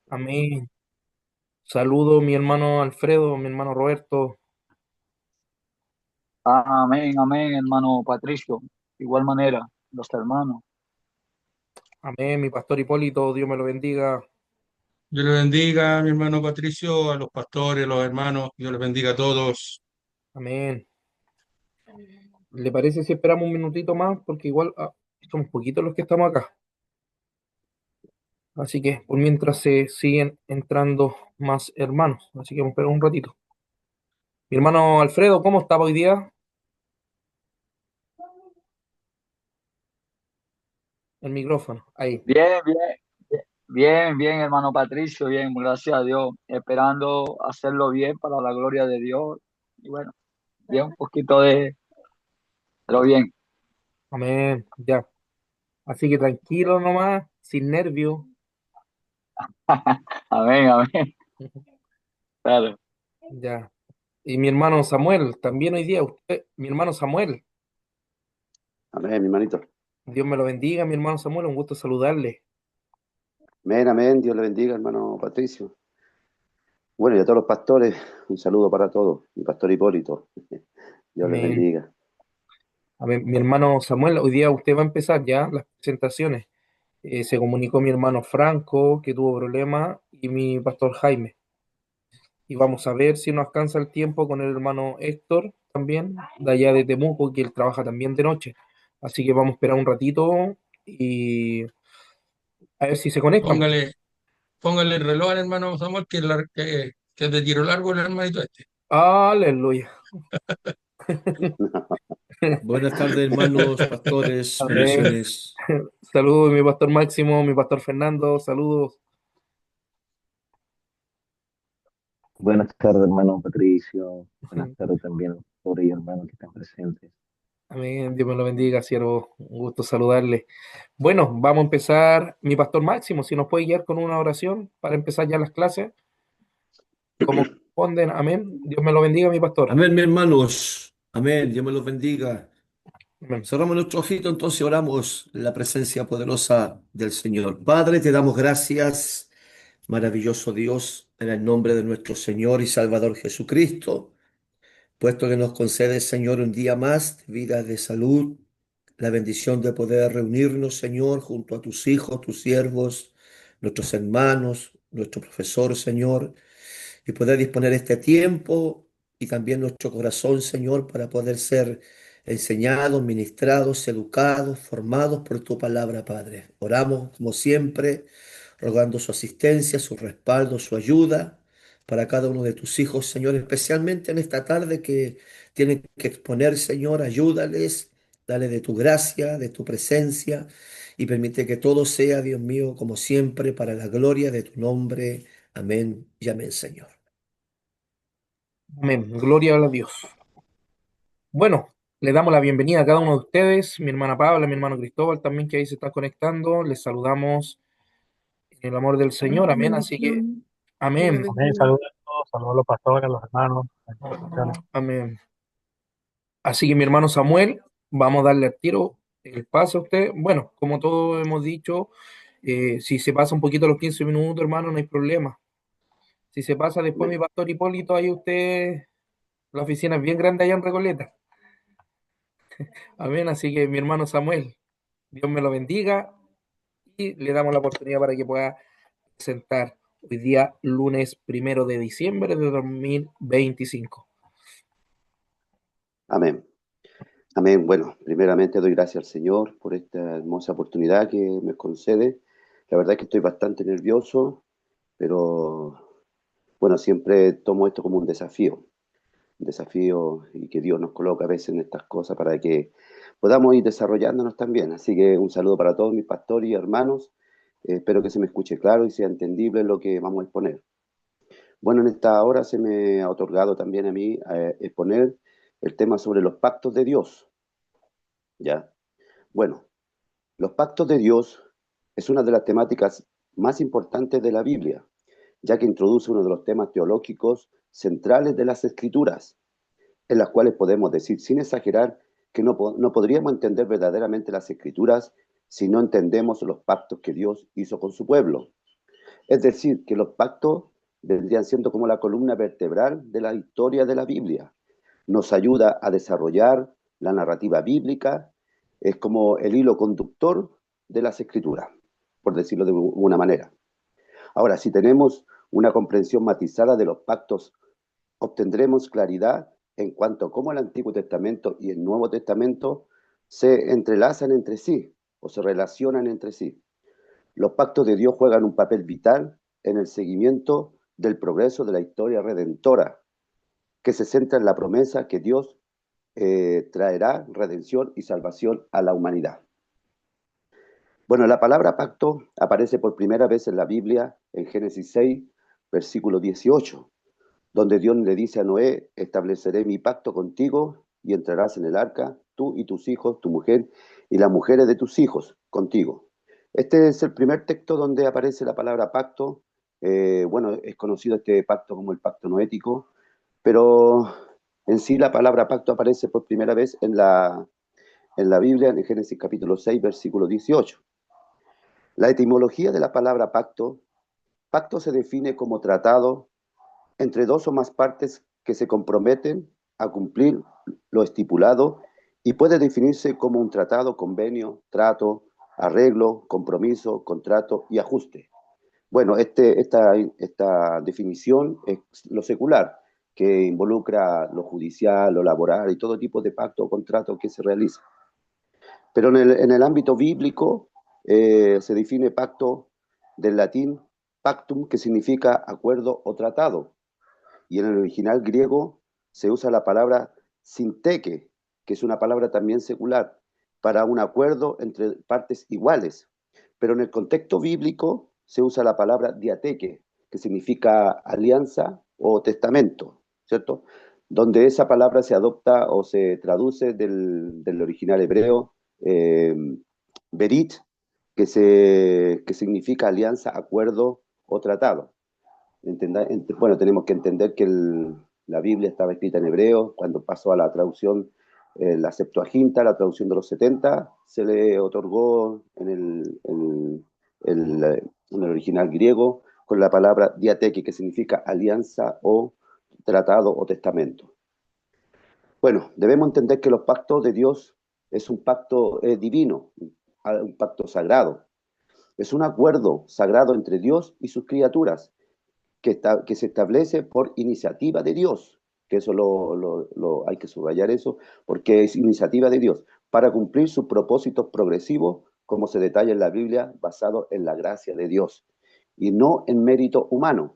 Amén. Saludo mi hermano Alfredo, mi hermano Roberto. Amén, amén, hermano Patricio. De igual manera, los hermanos. Amén, mi pastor Hipólito, Dios me lo bendiga. Dios le bendiga, mi hermano Patricio, a los pastores, a los hermanos, Dios les bendiga a todos. Amén. ¿Le parece si esperamos un minutito más? Porque igual somos poquitos los que estamos acá. Así que por mientras se siguen entrando más hermanos. Así que vamos a esperar un ratito. Mi hermano Alfredo, ¿cómo estaba hoy día? El micrófono, ahí. Bien, bien, bien, bien, hermano Patricio, bien, gracias a Dios. Esperando hacerlo bien para la gloria de Dios. Y bueno, bien, un poquito de lo bien. Amén, ya. Así que tranquilo nomás, sin nervios. Amén, amén. Claro. Ya. Y mi hermano Samuel, también hoy día, usted, mi hermano Samuel. Amén, mi hermanito. Dios me lo bendiga, mi hermano Samuel, un gusto saludarle. Amén, amén. Dios le bendiga, hermano Patricio. Bueno, y a todos los pastores, un saludo para todos. Mi pastor Hipólito. Dios les Amén. bendiga. A ver, mi hermano Samuel, hoy día usted va a empezar ya las presentaciones. Se comunicó mi hermano Franco, que tuvo problemas, y mi pastor Jaime. Y vamos a ver si nos alcanza el tiempo con el hermano Héctor también, de allá de Temuco, que él trabaja también de noche. Así que vamos a esperar un ratito y a ver si se conectan. Póngale, póngale el reloj al hermano Samuel, que es de tiro largo el hermanito este. Aleluya. Buenas tardes, hermanos, pastores, Amén. bendiciones. Saludos, mi pastor Máximo, mi pastor Fernando, saludos. Buenas tardes, hermano Patricio. Buenas tardes también a los pastores y hermanos que están presentes. Amén, Dios me lo bendiga, siervo. Un gusto saludarle. Bueno, vamos a empezar. Mi pastor Máximo, si nos puede guiar con una oración para empezar ya las clases, como corresponden. Amén. Dios me lo bendiga, mi pastor. Amén, mis hermanos. Amén. Dios me los bendiga. Amén. Cerramos nuestro ojito, entonces oramos en la presencia poderosa del Señor. Padre, te damos gracias, maravilloso Dios, en el nombre de nuestro Señor y Salvador Jesucristo, puesto que nos concedes, Señor, un día más de vida, de salud, la bendición de poder reunirnos, Señor, junto a tus hijos, tus siervos, nuestros hermanos, nuestro profesor, Señor, y poder disponer este tiempo y también nuestro corazón, Señor, para poder ser enseñados, ministrados, educados, formados por tu palabra, Padre. Oramos como siempre, rogando su asistencia, su respaldo, su ayuda para cada uno de tus hijos, Señor, especialmente en esta tarde que tienen que exponer, Señor, ayúdales, dale de tu gracia, de tu presencia y permite que todo sea, Dios mío, como siempre, para la gloria de tu nombre. Amén y amén, Señor. Amén. Gloria a Dios. Bueno, le damos la bienvenida a cada uno de ustedes, mi hermana Paula, mi hermano Cristóbal también que ahí se está conectando. Les saludamos en el amor del Señor. Amén. Así que, amén. Amén. Saludos a todos, saludos a los pastores, a los hermanos. Bendiciones. Amén. Así que mi hermano Samuel, vamos a darle al tiro el paso a usted. Bueno, como todos hemos dicho, si se pasa un poquito los 15 minutos, hermano, no hay problema. Si se pasa después mi Amén. pastor Hipólito, ahí usted, la oficina es bien grande allá en Recoleta. Amén. Así que mi hermano Samuel, Dios me lo bendiga y le damos la oportunidad para que pueda presentar hoy día, lunes 1 de diciembre de 2025. Amén. Amén. Bueno, primeramente doy gracias al Señor por esta hermosa oportunidad que me concede. La verdad es que estoy bastante nervioso, pero bueno, siempre tomo esto como un desafío y que Dios nos coloca a veces en estas cosas para que podamos ir desarrollándonos también. Así que un saludo para todos mis pastores y hermanos. Espero que se me escuche claro y sea entendible lo que vamos a exponer. Bueno, en esta hora se me ha otorgado también a mí exponer el tema sobre los pactos de Dios. ¿Ya? Bueno, los pactos de Dios es una de las temáticas más importantes de la Biblia, ya que introduce uno de los temas teológicos centrales de las Escrituras, en las cuales podemos decir sin exagerar que no podríamos entender verdaderamente las Escrituras si no entendemos los pactos que Dios hizo con su pueblo. Es decir, que los pactos vendrían siendo como la columna vertebral de la historia de la Biblia. Nos ayuda a desarrollar la narrativa bíblica, es como el hilo conductor de las escrituras, por decirlo de una manera. Ahora, si tenemos una comprensión matizada de los pactos, obtendremos claridad en cuanto a cómo el Antiguo Testamento y el Nuevo Testamento se entrelazan entre sí o se relacionan entre sí. Los pactos de Dios juegan un papel vital en el seguimiento del progreso de la historia redentora, que se centra en la promesa que Dios traerá redención y salvación a la humanidad. Bueno, la palabra pacto aparece por primera vez en la Biblia en Génesis 6, versículo 18, donde Dios le dice a Noé: estableceré mi pacto contigo y entrarás en el arca, tú y tus hijos, tu mujer y las mujeres de tus hijos contigo. Este es el primer texto donde aparece la palabra pacto. Bueno, es conocido este pacto como el pacto noético, pero en sí la palabra pacto aparece por primera vez en la Biblia, en Génesis capítulo 6, versículo 18. La etimología de la palabra pacto, pacto se define como tratado entre dos o más partes que se comprometen a cumplir lo estipulado y puede definirse como un tratado, convenio, trato, arreglo, compromiso, contrato y ajuste. Bueno, esta definición es lo secular, que involucra lo judicial, lo laboral y todo tipo de pacto o contrato que se realiza. Pero en el ámbito bíblico se define pacto del latín pactum, que significa acuerdo o tratado. Y en el original griego se usa la palabra sinteke, que es una palabra también secular, para un acuerdo entre partes iguales. Pero en el contexto bíblico se usa la palabra diateque, que significa alianza o testamento, ¿cierto? Donde esa palabra se adopta o se traduce del original hebreo eh, berit, que significa alianza, acuerdo o tratado. Bueno, tenemos que entender que la Biblia estaba escrita en hebreo. Cuando pasó a la traducción, la Septuaginta, la traducción de los 70, se le otorgó en el original griego con la palabra diateke, que significa alianza o tratado o testamento. Bueno, debemos entender que los pactos de Dios es un pacto divino, un pacto sagrado. Es un acuerdo sagrado entre Dios y sus criaturas que se establece por iniciativa de Dios, que eso hay que subrayar eso, porque es iniciativa de Dios, para cumplir sus propósitos progresivos, como se detalla en la Biblia, basado en la gracia de Dios, y no en mérito humano,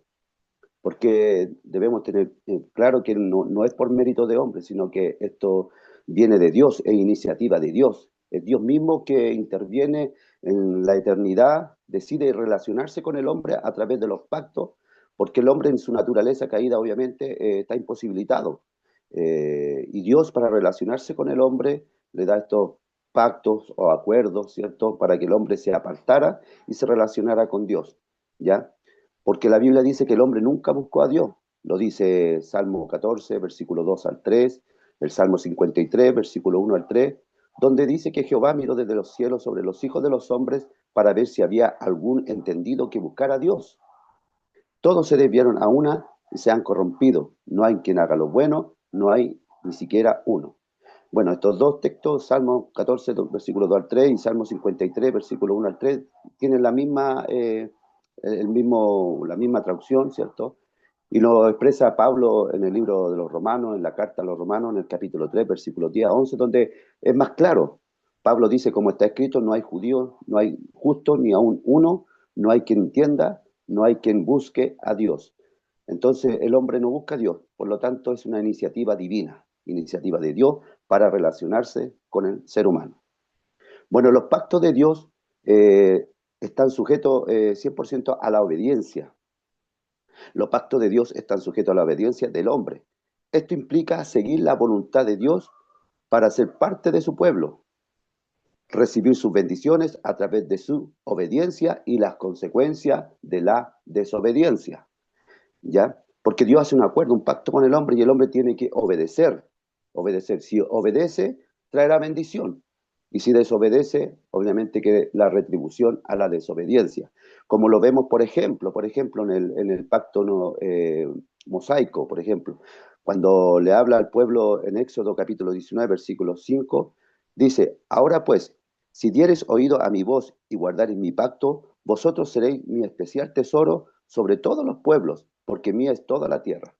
porque debemos tener claro que no es por mérito de hombre, sino que esto viene de Dios, es iniciativa de Dios. Es Dios mismo que interviene en la eternidad, decide relacionarse con el hombre a través de los pactos, porque el hombre en su naturaleza caída obviamente está imposibilitado. Y Dios, para relacionarse con el hombre, le da estos pactos o acuerdos, ¿cierto? Para que el hombre se apartara y se relacionara con Dios, ¿ya? Porque la Biblia dice que el hombre nunca buscó a Dios. Lo dice Salmo 14, versículo 2 al 3, el Salmo 53, versículo 1 al 3, donde dice que Jehová miró desde los cielos sobre los hijos de los hombres para ver si había algún entendido que buscara a Dios. Todos se desviaron a una y se han corrompido. No hay quien haga lo bueno, no hay ni siquiera uno. Bueno, estos dos textos, Salmo 14, versículo 2 al 3 y Salmo 53, versículo 1 al 3, tienen la misma traducción, ¿cierto? Y lo expresa Pablo en el libro de los Romanos, en la carta a los Romanos, en el capítulo 3, versículos 10 a 11, donde es más claro. Pablo dice, como está escrito, no hay judío, no hay justo, ni aún uno, no hay quien entienda, no hay quien busque a Dios. Entonces el hombre no busca a Dios, por lo tanto es una iniciativa divina, iniciativa de Dios para relacionarse con el ser humano. Bueno, los pactos de Dios están sujetos 100% a la obediencia. Los pactos de Dios están sujetos a la obediencia del hombre. Esto implica seguir la voluntad de Dios para ser parte de su pueblo, recibir sus bendiciones a través de su obediencia y las consecuencias de la desobediencia, ¿ya? Porque Dios hace un acuerdo, un pacto con el hombre y el hombre tiene que obedecer. Obedecer. Si obedece, traerá bendición. Y si desobedece, obviamente que la retribución a la desobediencia. Como lo vemos, por ejemplo en el pacto mosaico, por ejemplo, cuando le habla al pueblo en Éxodo capítulo 19, versículo 5, dice, ahora pues, si diereis oído a mi voz y guardareis mi pacto, vosotros seréis mi especial tesoro sobre todos los pueblos, porque mía es toda la tierra.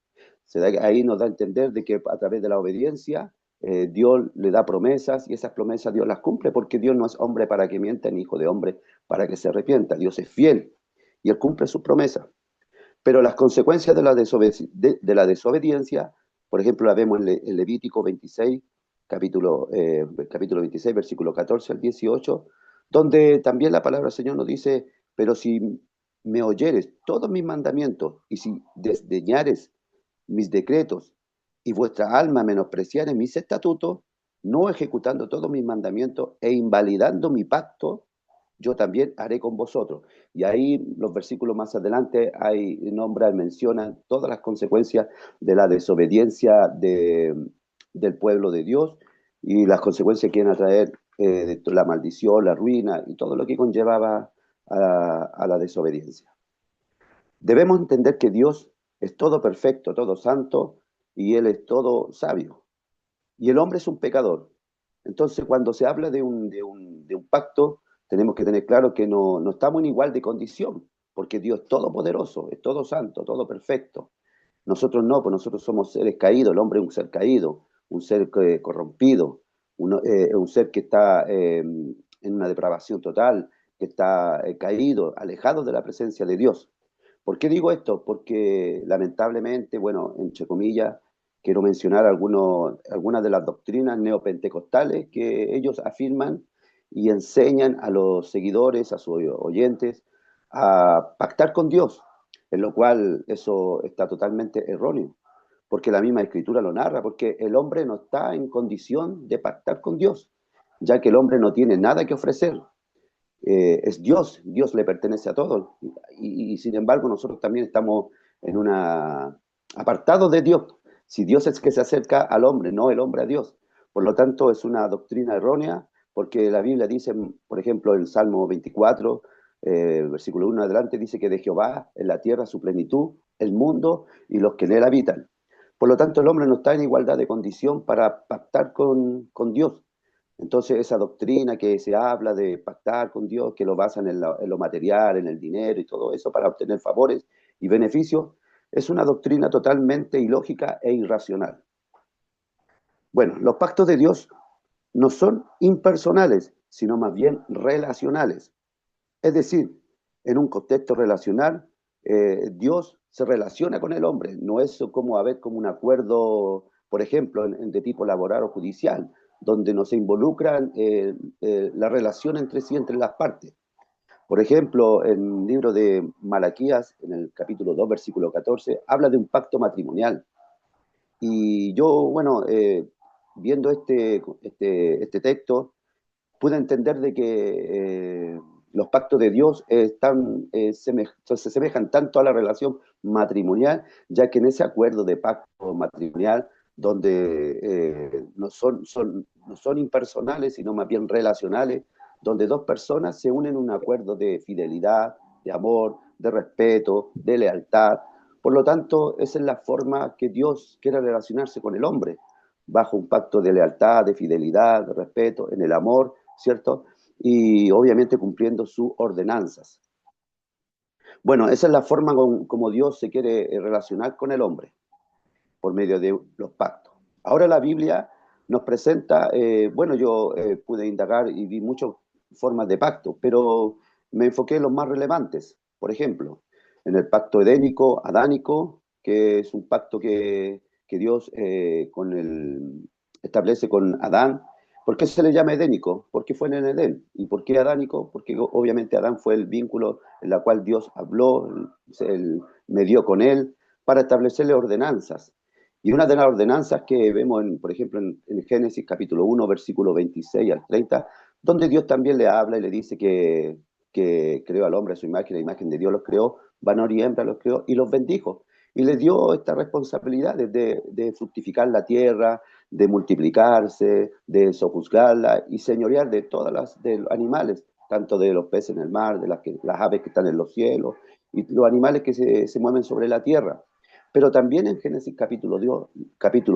Ahí nos da a entender de que a través de la obediencia Dios le da promesas y esas promesas Dios las cumple porque Dios no es hombre para que mienta ni hijo de hombre para que se arrepienta. Dios es fiel y Él cumple sus promesas. Pero las consecuencias de de la desobediencia, por ejemplo, la vemos en Levítico 26, capítulo 26, versículo 14 al 18, donde también la palabra del Señor nos dice, pero si me oyeres todos mis mandamientos y si desdeñares mis decretos y vuestra alma menospreciare mis estatutos, no ejecutando todos mis mandamientos e invalidando mi pacto, yo también haré con vosotros. Y ahí los versículos más adelante hay nombran, mencionan todas las consecuencias de la desobediencia del pueblo de Dios y las consecuencias que iban a traer la maldición, la ruina y todo lo que conllevaba a la desobediencia. Debemos entender que Dios es todo perfecto, todo santo, y Él es todo sabio. Y el hombre es un pecador. Entonces, cuando se habla de un pacto, tenemos que tener claro que no estamos en igual de condición, porque Dios es todopoderoso, es todo santo, todo perfecto. Nosotros no, pues nosotros somos seres caídos, el hombre es un ser caído, un ser corrompido, un ser que está en una depravación total, que está caído, alejado de la presencia de Dios. ¿Por qué digo esto? Porque lamentablemente, bueno, entre comillas, quiero mencionar algunas de las doctrinas neopentecostales que ellos afirman y enseñan a los seguidores, a sus oyentes, a pactar con Dios, en lo cual eso está totalmente erróneo, porque la misma escritura lo narra, porque el hombre no está en condición de pactar con Dios, ya que el hombre no tiene nada que ofrecer. Es Dios, Dios le pertenece a todos, y sin embargo nosotros también estamos en una apartados de Dios. Si Dios es que se acerca al hombre, no el hombre a Dios. Por lo tanto, es una doctrina errónea, porque la Biblia dice, por ejemplo, en Salmo 24, versículo 1 adelante, dice que de Jehová en la tierra su plenitud, el mundo y los que en él habitan. Por lo tanto, el hombre no está en igualdad de condición para pactar con Dios. Entonces, esa doctrina que se habla de pactar con Dios, que lo basan en lo material, en el dinero y todo eso para obtener favores y beneficios, es una doctrina totalmente ilógica e irracional. Bueno, los pactos de Dios no son impersonales, sino más bien relacionales. Es decir, en un contexto relacional, Dios se relaciona con el hombre, no es como como un acuerdo, por ejemplo, de tipo laboral o judicial, donde no se involucran la relación entre sí, entre las partes. Por ejemplo, en el libro de Malaquías, en el capítulo 2, versículo 14, habla de un pacto matrimonial. Y yo, bueno, viendo este texto, pude entender de que los pactos de Dios se asemejan tanto a la relación matrimonial, ya que en ese acuerdo de pacto matrimonial, donde no son impersonales, sino más bien relacionales, donde dos personas se unen en un acuerdo de fidelidad, de amor, de respeto, de lealtad. Por lo tanto, esa es la forma que Dios quiere relacionarse con el hombre, bajo un pacto de lealtad, de fidelidad, de respeto, en el amor, ¿cierto? Y obviamente cumpliendo sus ordenanzas. Bueno, esa es la forma como Dios se quiere relacionar con el hombre, por medio de los pactos. Ahora la Biblia nos presenta, bueno, yo pude indagar y vi muchas formas de pacto, pero me enfoqué en los más relevantes. Por ejemplo, en el pacto edénico, adánico, que es un pacto que Dios establece con Adán. ¿Por qué se le llama edénico? Porque fue en el Edén. ¿Y por qué adánico? Porque obviamente Adán fue el vínculo en el cual Dios habló, él medió con él para establecerle ordenanzas. Y una de las ordenanzas que vemos, por ejemplo, en Génesis capítulo 1, versículo 26 al 30, donde Dios también le habla y le dice que creó al hombre a su imagen, la imagen de Dios los creó, varón y hembra los creó y los bendijo. Y le dio esta responsabilidad de fructificar la tierra, de multiplicarse, de sojuzgarla y señorear de todas las de los animales, tanto de los peces en el mar, de las aves que están en los cielos y los animales que se mueven sobre la tierra. Pero también en Génesis capítulo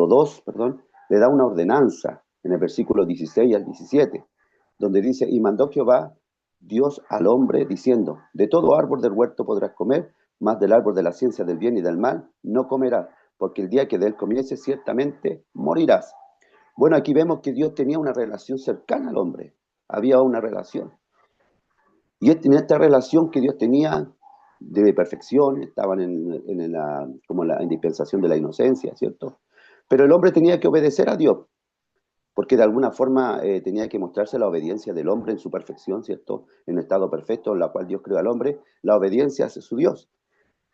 2, perdón, le da una ordenanza en el versículo 16 al 17, donde dice, y mandó Jehová Dios al hombre diciendo, de todo árbol del huerto podrás comer, mas del árbol de la ciencia del bien y del mal no comerás, porque el día que de él comiences ciertamente morirás. Bueno, aquí vemos que Dios tenía una relación cercana al hombre, había una relación. Y en esta relación que Dios tenía de perfección, estaban como en la dispensación de la inocencia, ¿cierto? Pero el hombre tenía que obedecer a Dios, porque de alguna forma tenía que mostrarse la obediencia del hombre en su perfección, ¿cierto? En el estado perfecto en la cual Dios creó al hombre, la obediencia hacia su Dios.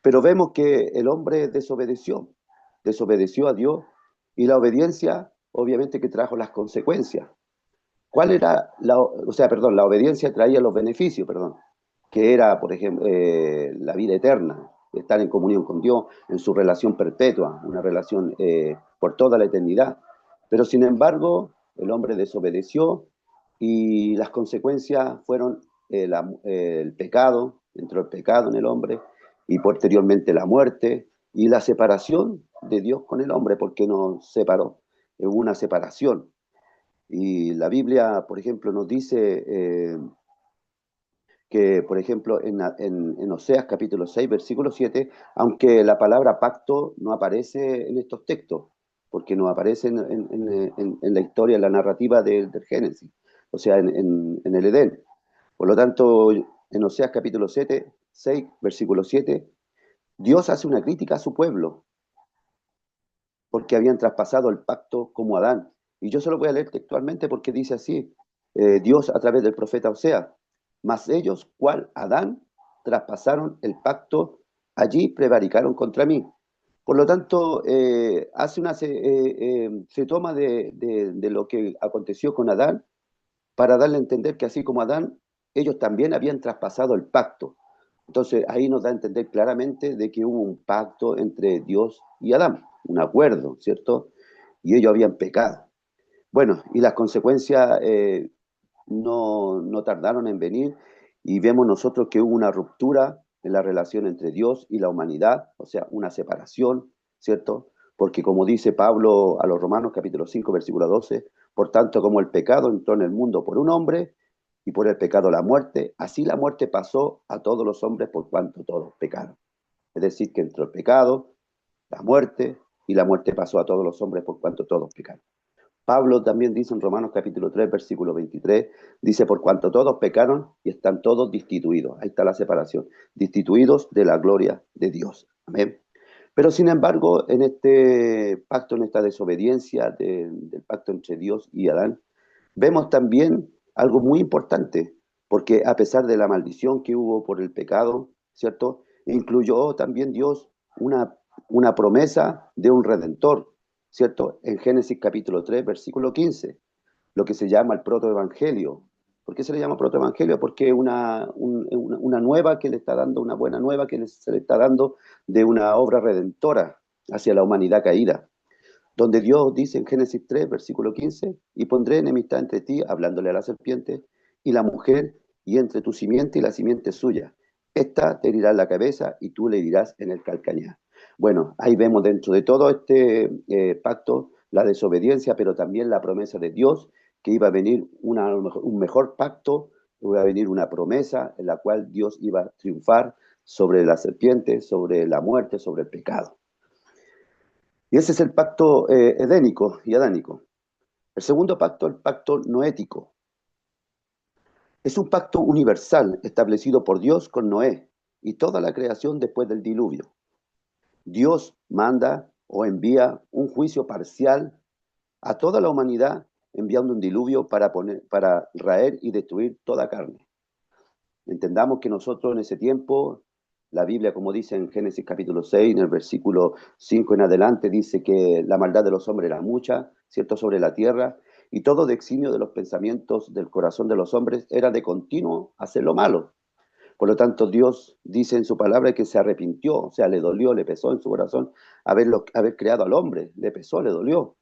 Pero vemos que el hombre desobedeció a Dios, y la obediencia obviamente que trajo las consecuencias. ¿Cuál era la obediencia traía los beneficios, perdón, que era, por ejemplo, la vida eterna, estar en comunión con Dios, en su relación perpetua, una relación por toda la eternidad. Pero sin embargo, el hombre desobedeció y las consecuencias fueron el pecado, entró el pecado en el hombre y posteriormente la muerte y la separación de Dios con el hombre, porque nos separó, hubo una separación. Y la Biblia, por ejemplo, nos dice que, por ejemplo, en Oseas capítulo 6, versículo 7, aunque la palabra pacto no aparece en estos textos, porque no aparece en la historia, en la narrativa del Génesis, o sea, en el Edén. Por lo tanto, en Oseas capítulo 7, 6, versículo 7, Dios hace una crítica a su pueblo, porque habían traspasado el pacto como Adán. Y yo se lo voy a leer textualmente porque dice así, Dios a través del profeta Oseas, mas ellos, cual Adán, traspasaron el pacto, allí prevaricaron contra mí. Por lo tanto, se toma de lo que aconteció con Adán para darle a entender que así como Adán, ellos también habían traspasado el pacto. Entonces ahí nos da a entender claramente de que hubo un pacto entre Dios y Adán, un acuerdo, ¿cierto? Y ellos habían pecado. Bueno, y las consecuencias no tardaron en venir y vemos nosotros que hubo una ruptura en la relación entre Dios y la humanidad, o sea, una separación, ¿cierto? Porque como dice Pablo a los Romanos capítulo 5, versículo 12, por tanto como el pecado entró en el mundo por un hombre y por el pecado la muerte, así la muerte pasó a todos los hombres por cuanto todos pecaron. Es decir, que entró el pecado, la muerte, y la muerte pasó a todos los hombres por cuanto todos pecaron. Pablo también dice en Romanos capítulo 3, versículo 23, dice, por cuanto todos pecaron y están todos destituidos. Ahí está la separación. Destituidos de la gloria de Dios. Amén. Pero sin embargo, en este pacto, en esta desobediencia del pacto entre Dios y Adán, vemos también algo muy importante, porque a pesar de la maldición que hubo por el pecado, ¿cierto? Incluyó también Dios una promesa de un redentor, ¿cierto? En Génesis capítulo 3, versículo 15, lo que se llama el protoevangelio. ¿Por qué se le llama protoevangelio? Porque es una nueva que le está dando, una buena nueva que se le está dando de una obra redentora hacia la humanidad caída. Donde Dios dice en Génesis 3, versículo 15, y pondré enemistad entre ti, hablándole a la serpiente, y la mujer, y entre tu simiente y la simiente suya. Esta te herirá en la cabeza y tú le herirás en el calcañar. Bueno, ahí vemos dentro de todo este pacto la desobediencia, pero también la promesa de Dios, que iba a venir un mejor pacto, iba a venir una promesa en la cual Dios iba a triunfar sobre la serpiente, sobre la muerte, sobre el pecado. Y ese es el pacto edénico y adánico. El segundo pacto, el pacto noético. Es un pacto universal establecido por Dios con Noé y toda la creación después del diluvio. Dios manda o envía un juicio parcial a toda la humanidad, enviando un diluvio para raer y destruir toda carne. Entendamos que nosotros en ese tiempo, la Biblia, como dice en Génesis capítulo 6, en el versículo 5 en adelante, dice que la maldad de los hombres era mucha, ¿cierto?, sobre la tierra, y todo designio de los pensamientos del corazón de los hombres era de continuo hacer lo malo. Por lo tanto, Dios dice en su palabra que se arrepintió, o sea, le dolió, le pesó en su corazón haber creado al hombre, le pesó, le dolió.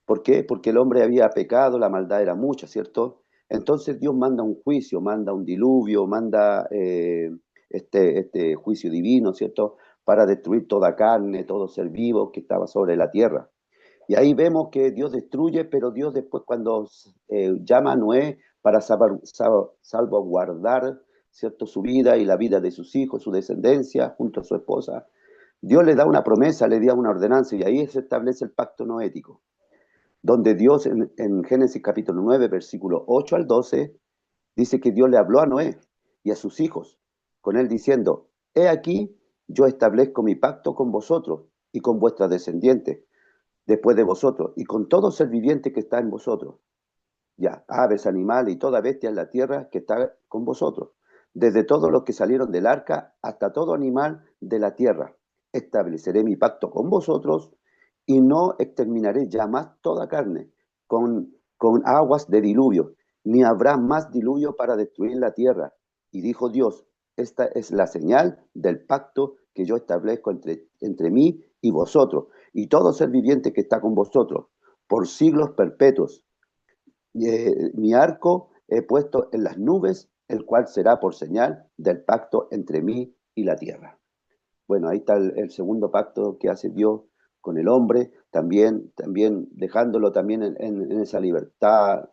¿Por qué? Porque el hombre había pecado, la maldad era mucha, ¿cierto? Entonces Dios manda un juicio, manda un diluvio, manda este juicio divino, ¿cierto? Para destruir toda carne, todo ser vivo que estaba sobre la tierra. Y ahí vemos que Dios destruye, pero Dios después cuando llama a Noé para salvaguardar, ¿cierto? Su vida y la vida de sus hijos, su descendencia, junto a su esposa, Dios le da una promesa, le da una ordenanza y ahí se establece el pacto noético, donde Dios en Génesis capítulo 9, versículo 8 al 12, dice que Dios le habló a Noé y a sus hijos, con él diciendo, he aquí, yo establezco mi pacto con vosotros y con vuestras descendientes después de vosotros, y con todo ser viviente que está en vosotros, ya, aves, animales y toda bestia en la tierra que está con vosotros, desde todos los que salieron del arca hasta todo animal de la tierra. Estableceré mi pacto con vosotros y no exterminaré ya más toda carne con aguas de diluvio, ni habrá más diluvio para destruir la tierra. Y dijo Dios, esta es la señal del pacto que yo establezco entre mí y vosotros, y todo ser viviente que está con vosotros, por siglos perpetuos. Mi arco he puesto en las nubes, el cual será por señal del pacto entre mí y la tierra. Bueno, ahí está el segundo pacto que hace Dios con el hombre, también dejándolo también en esa libertad,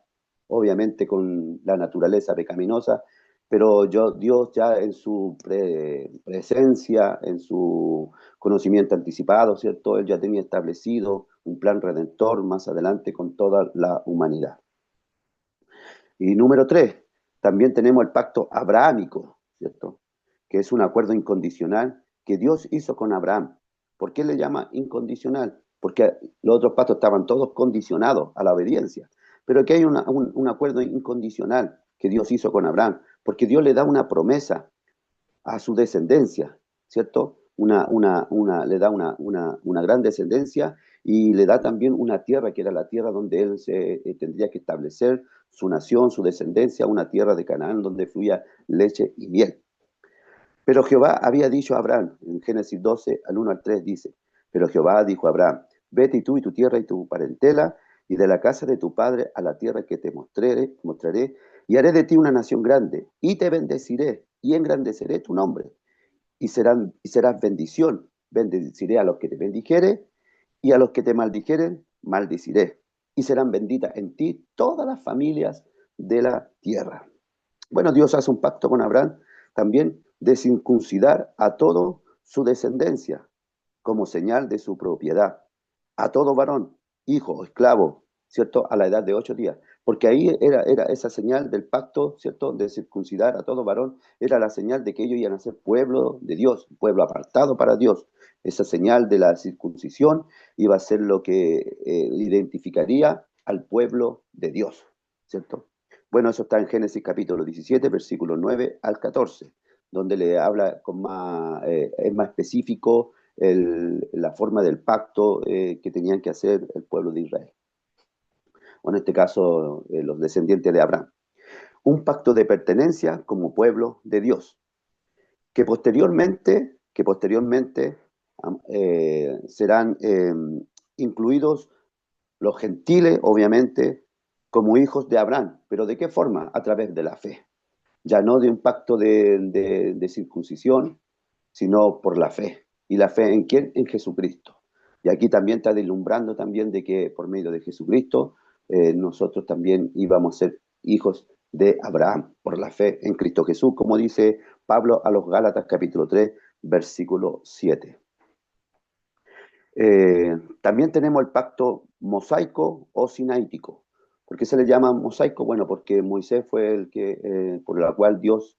obviamente con la naturaleza pecaminosa, pero Dios ya en su presencia, en su conocimiento anticipado, ¿cierto? Él ya tenía establecido un plan redentor más adelante con toda la humanidad. Y número 3, también tenemos el pacto abrahámico, ¿cierto? Que es un acuerdo incondicional que Dios hizo con Abraham. ¿Por qué le llama incondicional? Porque los otros pactos estaban todos condicionados a la obediencia. Pero aquí hay un acuerdo incondicional que Dios hizo con Abraham, porque Dios le da una promesa a su descendencia, ¿cierto? Le da una gran descendencia y le da también una tierra que era la tierra donde él se tendría que establecer su nación, su descendencia, una tierra de Canaán donde fluía leche y miel. Pero Jehová había dicho a Abraham, en Génesis 12, al 1 al 3 dice, pero Jehová dijo a Abraham, vete y tú y tu tierra y tu parentela y de la casa de tu padre a la tierra que te mostraré y haré de ti una nación grande y te bendeciré y engrandeceré tu nombre y serás bendición. Bendeciré a los que te bendijere y a los que te maldijeren, maldiciré. Y serán benditas en ti todas las familias de la tierra. Bueno, Dios hace un pacto con Abraham también de circuncidar a toda su descendencia como señal de su propiedad, a todo varón, hijo o esclavo, ¿cierto? A la edad de 8 días. Porque ahí era esa señal del pacto, ¿cierto? De circuncidar a todo varón, era la señal de que ellos iban a ser pueblo de Dios, pueblo apartado para Dios. Esa señal de la circuncisión iba a ser lo que identificaría al pueblo de Dios, ¿cierto? Bueno, eso está en Génesis capítulo 17, versículos 9 al 14, donde le habla es más específico la forma del pacto que tenían que hacer el pueblo de Israel. O en este caso, los descendientes de Abraham. Un pacto de pertenencia como pueblo de Dios, que posteriormente serán incluidos los gentiles, obviamente, como hijos de Abraham. ¿Pero de qué forma? A través de la fe. Ya no de un pacto de circuncisión, sino por la fe. ¿Y la fe en quién? En Jesucristo. Y aquí también está deslumbrando también de que por medio de Jesucristo nosotros también íbamos a ser hijos de Abraham por la fe en Cristo Jesús, como dice Pablo a los Gálatas capítulo 3, versículo 7. También tenemos el pacto mosaico o sinaítico. ¿Por qué se le llama mosaico? Bueno, porque Moisés fue el que, por la cual Dios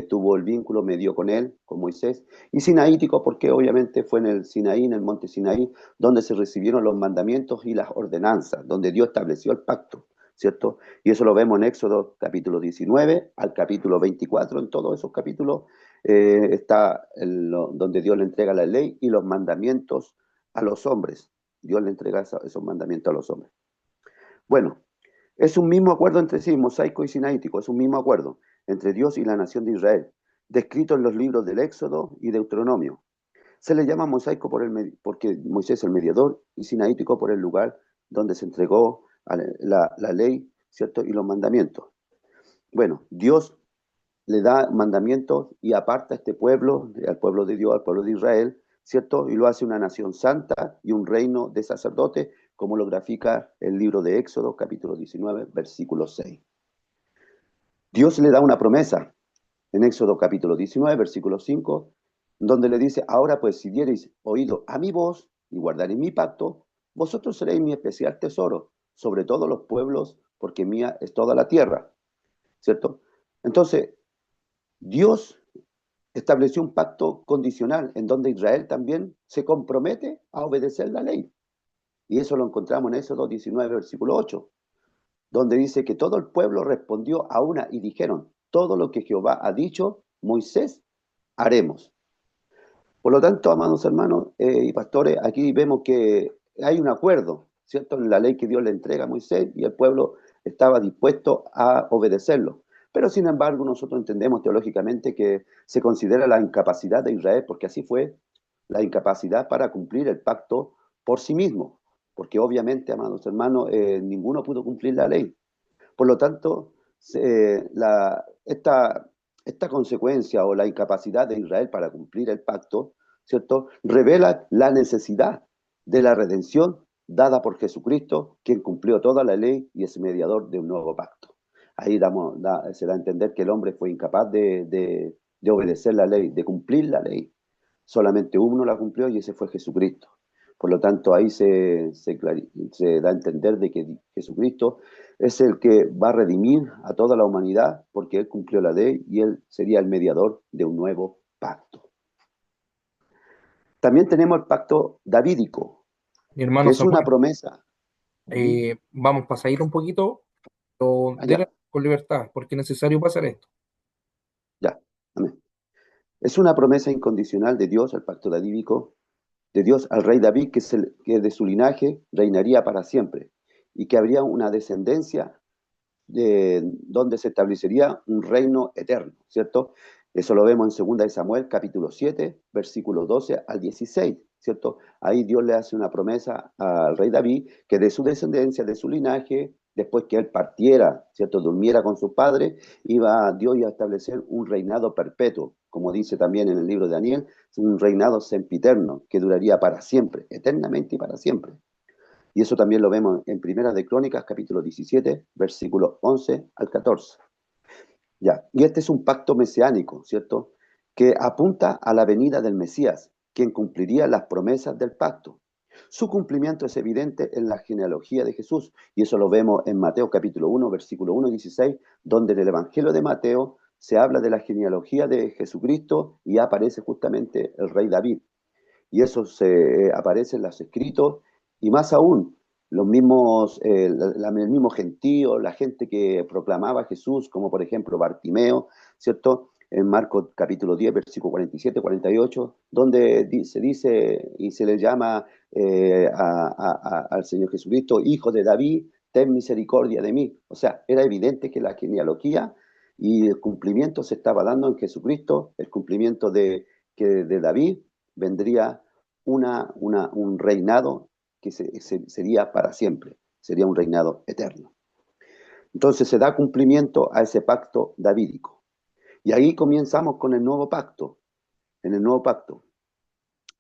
tuvo el vínculo, medió con él, con Moisés. Y sinaítico porque obviamente fue en el Sinaí, en el monte Sinaí, donde se recibieron los mandamientos y las ordenanzas, donde Dios estableció el pacto, ¿cierto? Y eso lo vemos en Éxodo capítulo 19 al capítulo 24, en todos esos capítulos está donde Dios le entrega la ley y los mandamientos a los hombres. Dios le entrega esos mandamientos a los hombres. Bueno, es un mismo acuerdo entre sí, mosaico y sinaítico, es un mismo acuerdo entre Dios y la nación de Israel, descrito en los libros del Éxodo y Deuteronomio. Se le llama mosaico porque Moisés es el mediador y sinaítico por el lugar donde se entregó la ley, ¿cierto? Y los mandamientos. Bueno, Dios le da mandamientos y aparta a este pueblo, al pueblo de Dios, al pueblo de Israel, ¿cierto? Y lo hace una nación santa y un reino de sacerdotes, como lo grafica el libro de Éxodo, capítulo 19, versículo 6. Dios le da una promesa en Éxodo capítulo 19, versículo 5, donde le dice: ahora pues, si diereis oído a mi voz y guardaréis mi pacto, vosotros seréis mi especial tesoro sobre todos los pueblos, porque mía es toda la tierra, ¿cierto? Entonces, Dios estableció un pacto condicional en donde Israel también se compromete a obedecer la ley. Y eso lo encontramos en Éxodo 19, versículo 8, donde dice que todo el pueblo respondió a una y dijeron: todo lo que Jehová ha dicho, Moisés, haremos. Por lo tanto, amados hermanos y pastores, aquí vemos que hay un acuerdo, ¿cierto?, en la ley que Dios le entrega a Moisés, y el pueblo estaba dispuesto a obedecerlo. Pero sin embargo, nosotros entendemos teológicamente que se considera la incapacidad de Israel, porque así fue, la incapacidad para cumplir el pacto por sí mismo, porque obviamente, amados hermanos, ninguno pudo cumplir la ley. Por lo tanto, esta consecuencia o la incapacidad de Israel para cumplir el pacto, ¿cierto?, revela la necesidad de la redención dada por Jesucristo, quien cumplió toda la ley y es mediador de un nuevo pacto. Ahí se da a entender que el hombre fue incapaz de obedecer la ley, de cumplir la ley. Solamente uno la cumplió, y ese fue Jesucristo. Por lo tanto, ahí se da a entender de que Jesucristo es el que va a redimir a toda la humanidad, porque Él cumplió la ley y Él sería el mediador de un nuevo pacto. También tenemos el pacto davídico, Mi que hermano es una Samuel, promesa. vamos para salir un poquito, pero Allá, con libertad, porque es necesario pasar esto. ya, amén. Es una promesa incondicional de Dios, el pacto davídico, de Dios al rey David, que de su linaje reinaría para siempre, y que habría una descendencia donde se establecería un reino eterno, ¿cierto? Eso lo vemos en 2 de Samuel, capítulo 7, versículos 12 al 16, ¿cierto? Ahí Dios le hace una promesa al rey David, que de su descendencia, de su linaje, después que él partiera, ¿cierto?, durmiera con su padre, Dios iba a establecer un reinado perpetuo, como dice también en el libro de Daniel, un reinado sempiterno, que duraría para siempre, eternamente y para siempre. Y eso también lo vemos en Primera de Crónicas, capítulo 17, versículos 11 al 14. Ya. Y este es un pacto mesiánico, ¿cierto?, que apunta a la venida del Mesías, quien cumpliría las promesas del pacto. Su cumplimiento es evidente en la genealogía de Jesús, y eso lo vemos en Mateo capítulo 1, versículo 1 y 16, donde en el Evangelio de Mateo se habla de la genealogía de Jesucristo y aparece justamente el rey David. Y eso aparece en los escritos, y más aún, el mismo gentío, la gente que proclamaba a Jesús, como por ejemplo Bartimeo, ¿cierto? En Marcos capítulo 10, versículo 47, 48, donde se dice y se le llama al Señor Jesucristo: Hijo de David, ten misericordia de mí. O sea, era evidente que la genealogía y el cumplimiento se estaba dando en Jesucristo, el cumplimiento de David vendría un reinado que sería para siempre, sería un reinado eterno. Entonces se da cumplimiento a ese pacto davídico. Y ahí comenzamos con el nuevo pacto, en el nuevo pacto,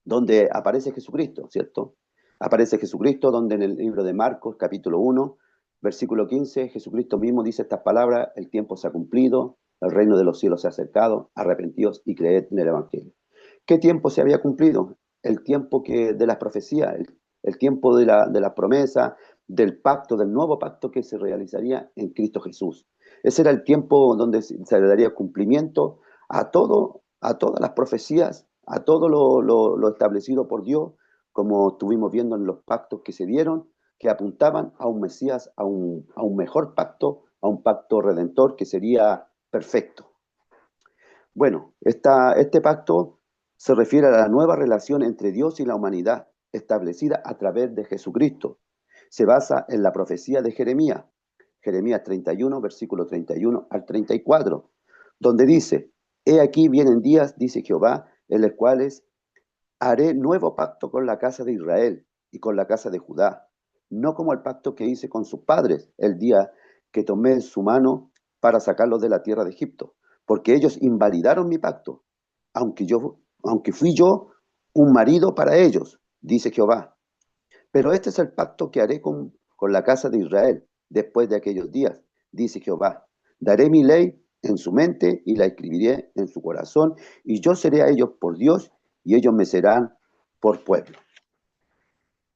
donde aparece Jesucristo, ¿cierto? Aparece Jesucristo, donde en el libro de Marcos, capítulo 1, versículo 15, Jesucristo mismo dice estas palabras: el tiempo se ha cumplido, el reino de los cielos se ha acercado, arrepentíos y creed en el Evangelio. ¿Qué tiempo se había cumplido? El tiempo de las profecías, el tiempo de la promesa, del pacto, del nuevo pacto que se realizaría en Cristo Jesús. Ese era el tiempo donde se le daría cumplimiento a todas las profecías, a todo lo establecido por Dios, como estuvimos viendo en los pactos que se dieron, que apuntaban a un Mesías, a un mejor pacto, a un pacto redentor que sería perfecto. Bueno, este pacto se refiere a la nueva relación entre Dios y la humanidad, establecida a través de Jesucristo. Se basa en la profecía de Jeremías 31, versículo 31 al 34, donde dice: he aquí vienen días, dice Jehová, en los cuales haré nuevo pacto con la casa de Israel y con la casa de Judá. no como el pacto que hice con sus padres el día que tomé su mano para sacarlos de la tierra de Egipto, porque ellos invalidaron mi pacto, aunque fui yo un marido para ellos, dice Jehová. Pero este es el pacto que haré con la casa de Israel después de aquellos días, dice Jehová. Daré mi ley en su mente y la escribiré en su corazón, y yo seré a ellos por Dios, y ellos me serán por pueblo.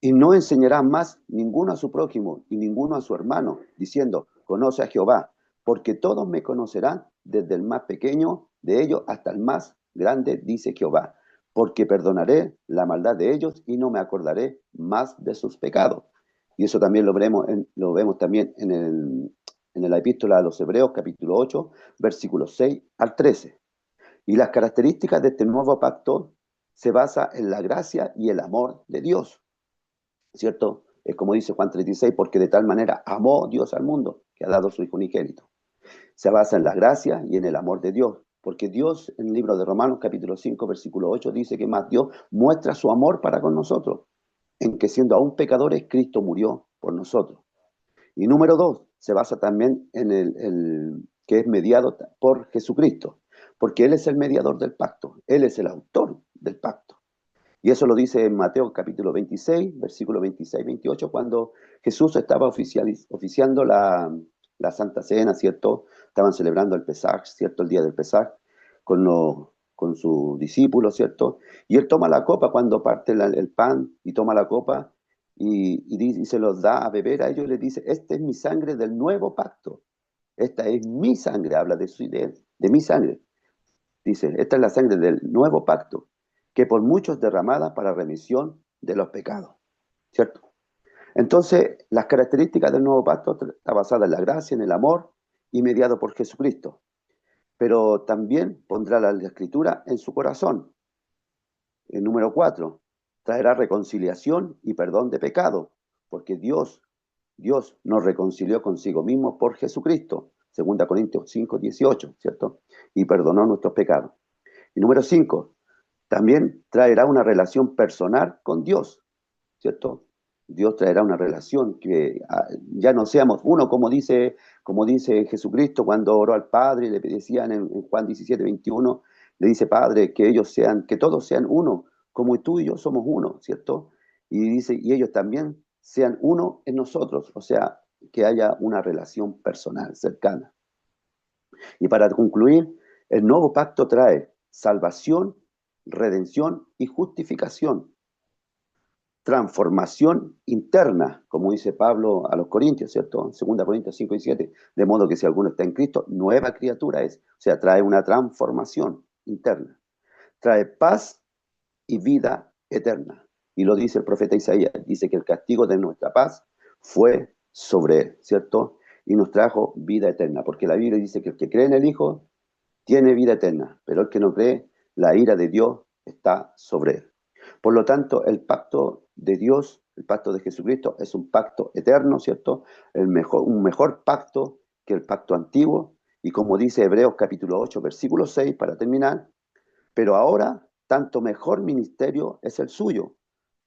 Y no enseñará más ninguno a su prójimo y ninguno a su hermano, diciendo, conoce a Jehová, porque todos me conocerán, desde el más pequeño de ellos hasta el más grande, dice Jehová, porque perdonaré la maldad de ellos y no me acordaré más de sus pecados. Y eso también lo vemos también en la epístola a los Hebreos, capítulo 8, versículos 6 al 13. Y las características de este nuevo pacto se basa en la gracia y el amor de Dios, ¿cierto? Es como dice Juan 36, porque de tal manera amó Dios al mundo, que ha dado su Hijo unigénito. Se basa en la gracia y en el amor de Dios, porque Dios, en el libro de Romanos, capítulo 5, versículo 8, dice que más Dios muestra su amor para con nosotros, en que siendo aún pecadores, Cristo murió por nosotros. Y número 2, se basa también en el que es mediado por Jesucristo, porque Él es el mediador del pacto, Él es el autor del pacto. Y eso lo dice en Mateo capítulo 26, versículo 26-28, cuando Jesús estaba oficiando la Santa Cena, ¿cierto? Estaban celebrando el Pesaj, ¿cierto? El día del Pesaj, con sus discípulos, ¿cierto? Y él toma la copa cuando parte el pan y toma la copa y se los da a beber a ellos y les dice, esta es mi sangre del nuevo pacto. Esta es mi sangre, habla de mi sangre. Dice, esta es la sangre del nuevo pacto, que por muchos derramada para remisión de los pecados. ¿Cierto? Entonces, las características del nuevo pacto está basada en la gracia, en el amor y mediado por Jesucristo. Pero también pondrá la escritura en su corazón. El número 4, traerá reconciliación y perdón de pecado, porque Dios nos reconcilió consigo mismo por Jesucristo. 2 Corintios 5:18, ¿cierto? Y perdonó nuestros pecados. Y número 5, también traerá una relación personal con Dios, ¿cierto? Dios traerá una relación que ya no seamos uno, como dice Jesucristo cuando oró al Padre y le decían en Juan 17:21, le dice, Padre, que todos sean uno, como tú y yo somos uno, ¿cierto? Y dice, y ellos también sean uno en nosotros, o sea, que haya una relación personal, cercana. Y para concluir, el nuevo pacto trae salvación, redención y justificación, transformación interna, como dice Pablo a los Corintios, ¿cierto? 2 Corintios 5:7, de modo que si alguno está en Cristo, nueva criatura es, o sea, trae una transformación interna, trae paz y vida eterna. Y lo dice el profeta Isaías, dice que el castigo de nuestra paz fue sobre él, ¿cierto? Y nos trajo vida eterna, porque la Biblia dice que el que cree en el Hijo tiene vida eterna, pero el que no cree, la ira de Dios está sobre él. Por lo tanto, el pacto de Dios, el pacto de Jesucristo, es un pacto eterno, ¿cierto? Un mejor pacto que el pacto antiguo. Y como dice Hebreos capítulo 8, versículo 6, para terminar, pero ahora tanto mejor ministerio es el suyo,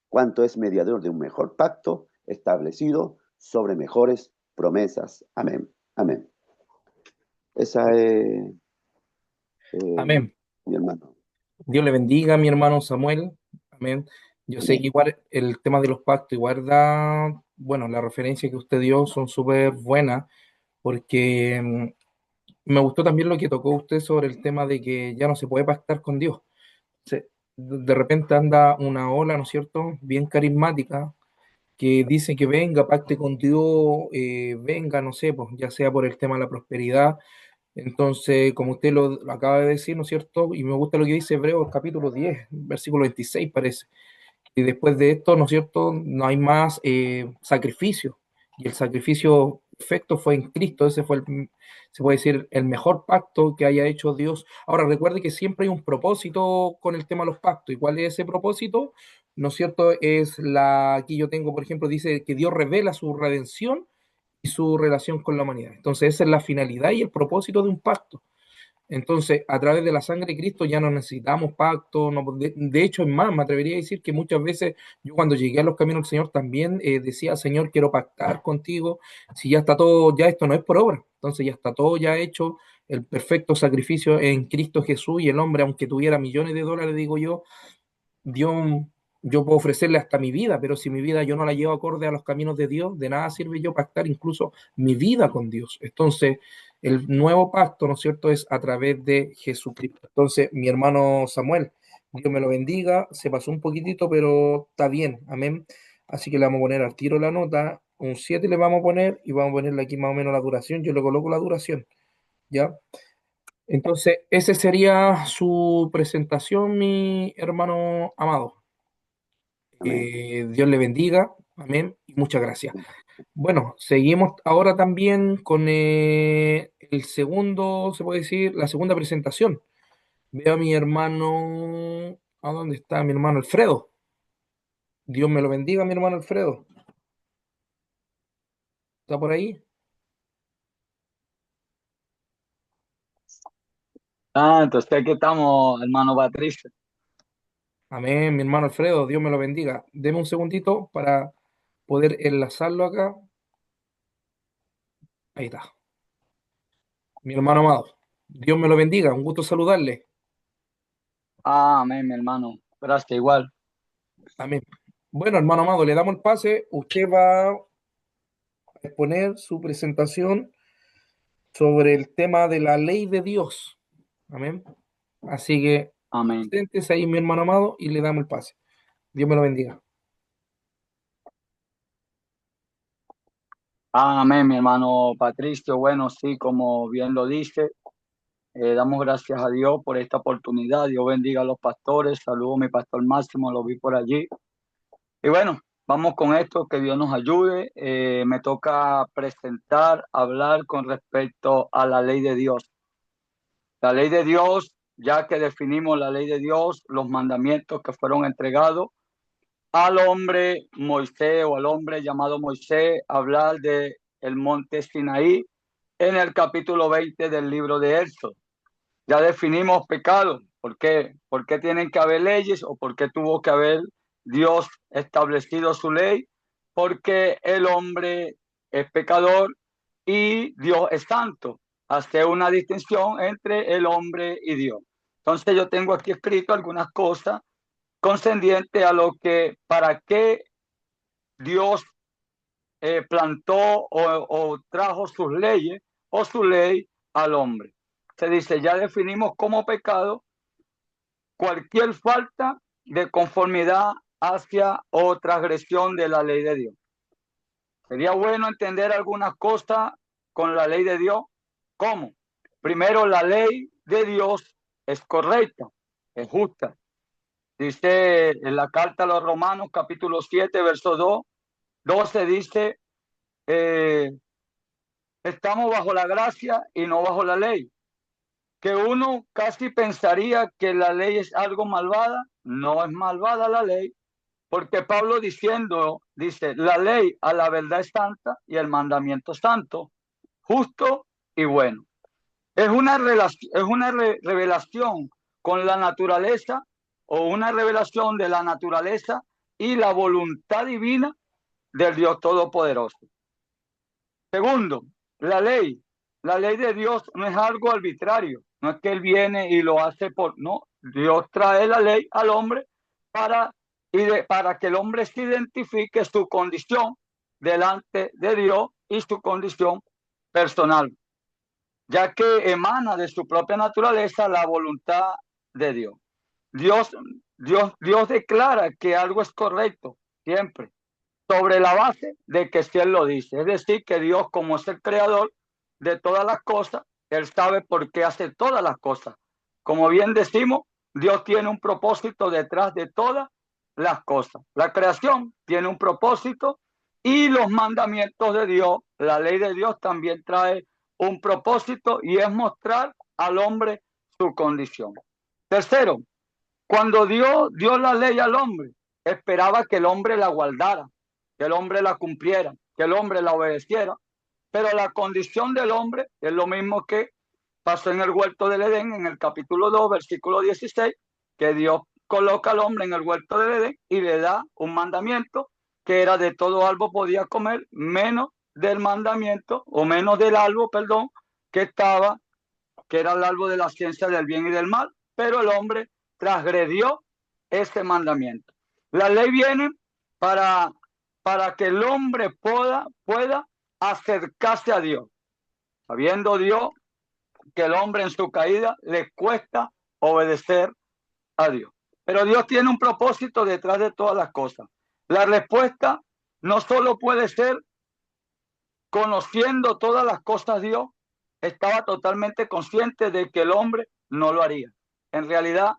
cuanto es mediador de un mejor pacto establecido sobre mejores promesas. Amén. Amén. Esa es, Amén. mi hermano. Dios le bendiga a mi hermano Samuel. Amén. Yo sé que igual el tema de los pactos, igual da, bueno, la referencia que usted dio son súper buenas, porque me gustó también lo que tocó usted sobre el tema de que ya no se puede pactar con Dios. De repente anda una ola, ¿no es cierto?, bien carismática, que dice que venga, pacte con Dios, venga, no sé, pues ya sea por el tema de la prosperidad. Entonces, como usted lo acaba de decir, ¿no es cierto? Y me gusta lo que dice Hebreos capítulo 10 versículo 26 parece. Y después de esto, ¿no es cierto? No hay más sacrificio. Y el sacrificio perfecto fue en Cristo. Ese fue, se puede decir, el mejor pacto que haya hecho Dios. Ahora, recuerde que siempre hay un propósito con el tema de los pactos. ¿Y cuál es ese propósito? ¿No es cierto? Aquí yo tengo, por ejemplo, dice que Dios revela su redención y su relación con la humanidad. Entonces, esa es la finalidad y el propósito de un pacto. Entonces, a través de la sangre de Cristo ya no necesitamos pacto. No, de hecho, es más, me atrevería a decir que muchas veces yo cuando llegué a los caminos del Señor también decía, Señor, quiero pactar contigo. Si ya está todo, ya esto no es por obra. Entonces ya está todo ya hecho, el perfecto sacrificio en Cristo Jesús y el hombre, aunque tuviera millones de dólares, digo Dios, yo puedo ofrecerle hasta mi vida, pero si mi vida yo no la llevo acorde a los caminos de Dios, de nada sirve yo pactar incluso mi vida con Dios. Entonces, el nuevo pacto, ¿no es cierto?, es a través de Jesucristo. Entonces, mi hermano Samuel, Dios me lo bendiga, se pasó un poquitito, pero está bien, amén. Así que le vamos a poner al tiro la nota, un 7 le vamos a poner y vamos a ponerle aquí más o menos la duración. Yo le coloco la duración, ¿ya? Entonces, ese sería su presentación, mi hermano amado. Amén. Dios le bendiga, amén, y muchas gracias. Bueno, seguimos ahora también con el segundo, se puede decir, la segunda presentación. Veo a mi hermano, ¿a dónde está mi hermano Alfredo? Dios me lo bendiga, mi hermano Alfredo. ¿Está por ahí? Entonces aquí estamos, hermano Patricio. Amén, mi hermano Alfredo, Dios me lo bendiga. Deme un segundito para poder enlazarlo acá. Ahí está, mi hermano amado. Dios me lo bendiga, un gusto saludarle. Amén, mi hermano. Gracias, igual. Amén. Bueno, hermano amado, le damos el pase. Usted va a exponer su presentación sobre el tema de la ley de Dios. Amén. Así que Amén. siéntese ahí, mi hermano amado, y le damos el pase. Dios me lo bendiga. Amén, mi hermano Patricio. Bueno, sí, como bien lo dice, damos gracias a Dios por esta oportunidad. Dios bendiga a los pastores. Saludo a mi pastor Máximo, lo vi por allí. Y bueno, vamos con esto, que Dios nos ayude. Me toca presentar, hablar con respecto a la ley de Dios. La ley de Dios, ya que definimos la ley de Dios, los mandamientos que fueron entregados al hombre Moisés o al hombre llamado Moisés, hablar de el monte Sinaí en el capítulo 20 del libro de Éxodo. Ya definimos pecado. ¿Por qué? ¿Por qué tienen que haber leyes o por qué tuvo que haber Dios establecido su ley? Porque el hombre es pecador y Dios es santo. Hace una distinción entre el hombre y Dios. Entonces yo tengo aquí escrito algunas cosas concernientes a lo que, para qué Dios plantó o trajo sus leyes o su ley al hombre. Se dice, ya definimos como pecado cualquier falta de conformidad hacia o transgresión de la ley de Dios. Sería bueno entender algunas cosas con la ley de Dios. ¿Cómo? Primero, la ley de Dios es correcta, es justa. Dice en la carta a los Romanos, capítulo 7, verso 12, dice, estamos bajo la gracia y no bajo la ley. Que uno casi pensaría que la ley es algo malvada. No es malvada la ley, porque Pablo diciendo, dice, la ley a la verdad es santa y el mandamiento santo, justo y bueno. Es una revelación con la naturaleza o una revelación de la naturaleza y la voluntad divina del Dios Todopoderoso. Segundo, la ley. La ley de Dios no es algo arbitrario. No es que Él viene y lo hace no. Dios trae la ley al hombre para que el hombre se identifique su condición delante de Dios y su condición personal, ya que emana de su propia naturaleza la voluntad de Dios. Dios declara que algo es correcto siempre, sobre la base de que si Él lo dice. Es decir, que Dios, como es el creador de todas las cosas, Él sabe por qué hace todas las cosas. Como bien decimos, Dios tiene un propósito detrás de todas las cosas. La creación tiene un propósito y los mandamientos de Dios, la ley de Dios también trae un propósito y es mostrar al hombre su condición. Tercero, cuando Dios dio la ley al hombre, esperaba que el hombre la guardara, que el hombre la cumpliera, que el hombre la obedeciera, pero la condición del hombre es lo mismo que pasó en el huerto del Edén, en el capítulo 2, versículo 16, que Dios coloca al hombre en el huerto del Edén y le da un mandamiento que era de todo árbol podía comer, menos del mandamiento, o menos del árbol, perdón, que era el árbol de la ciencia del bien y del mal, pero el hombre transgredió ese mandamiento. La ley viene para, para que el hombre pueda acercarse a Dios, sabiendo Dios que el hombre en su caída le cuesta obedecer a Dios. Pero Dios tiene un propósito detrás de todas las cosas. La respuesta no solo puede ser conociendo todas las cosas Dios, estaba totalmente consciente de que el hombre no lo haría. En realidad,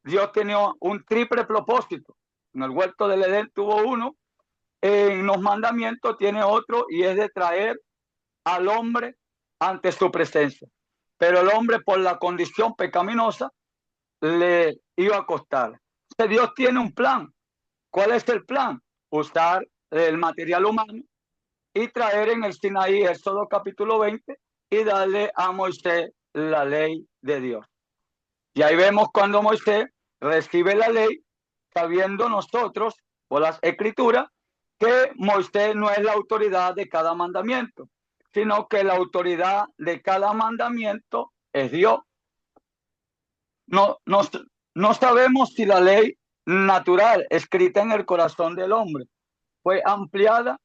Dios tenía un triple propósito. En el huerto del Edén tuvo uno, en los mandamientos tiene otro, y es de traer al hombre ante su presencia. Pero el hombre, por la condición pecaminosa, le iba a costar. Entonces, Dios tiene un plan. ¿Cuál es el plan? Usar el material humano y traer en el Sinaí, Éxodo capítulo 20, y darle a Moisés la ley de Dios. Y ahí vemos cuando Moisés recibe la ley, sabiendo nosotros, por las escrituras, que Moisés no es la autoridad de cada mandamiento, sino que la autoridad de cada mandamiento es Dios. No sabemos si la ley natural escrita en el corazón del hombre fue ampliada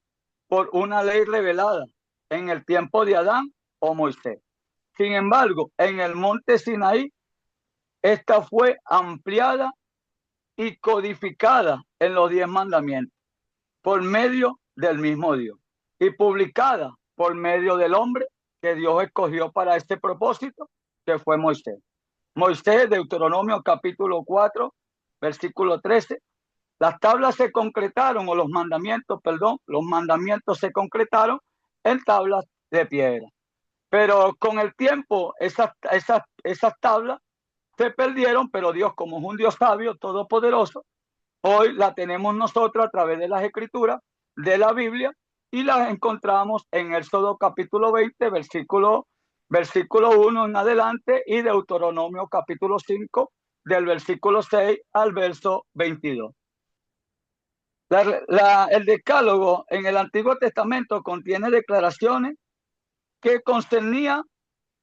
por una ley revelada en el tiempo de Adán o Moisés. Sin embargo, en el monte Sinaí, esta fue ampliada y codificada en los 10 mandamientos por medio del mismo Dios y publicada por medio del hombre que Dios escogió para este propósito, que fue Moisés. Moisés, Deuteronomio capítulo 4, versículo 13. Las tablas se concretaron, o los mandamientos se concretaron en tablas de piedra. Pero con el tiempo esas tablas se perdieron, pero Dios, como es un Dios sabio, todopoderoso, hoy la tenemos nosotros a través de las escrituras de la Biblia, y las encontramos en Éxodo capítulo 20, versículo 1 en adelante, y Deuteronomio capítulo 5, del versículo 6 al verso 22. El Decálogo en el Antiguo Testamento contiene declaraciones que concernían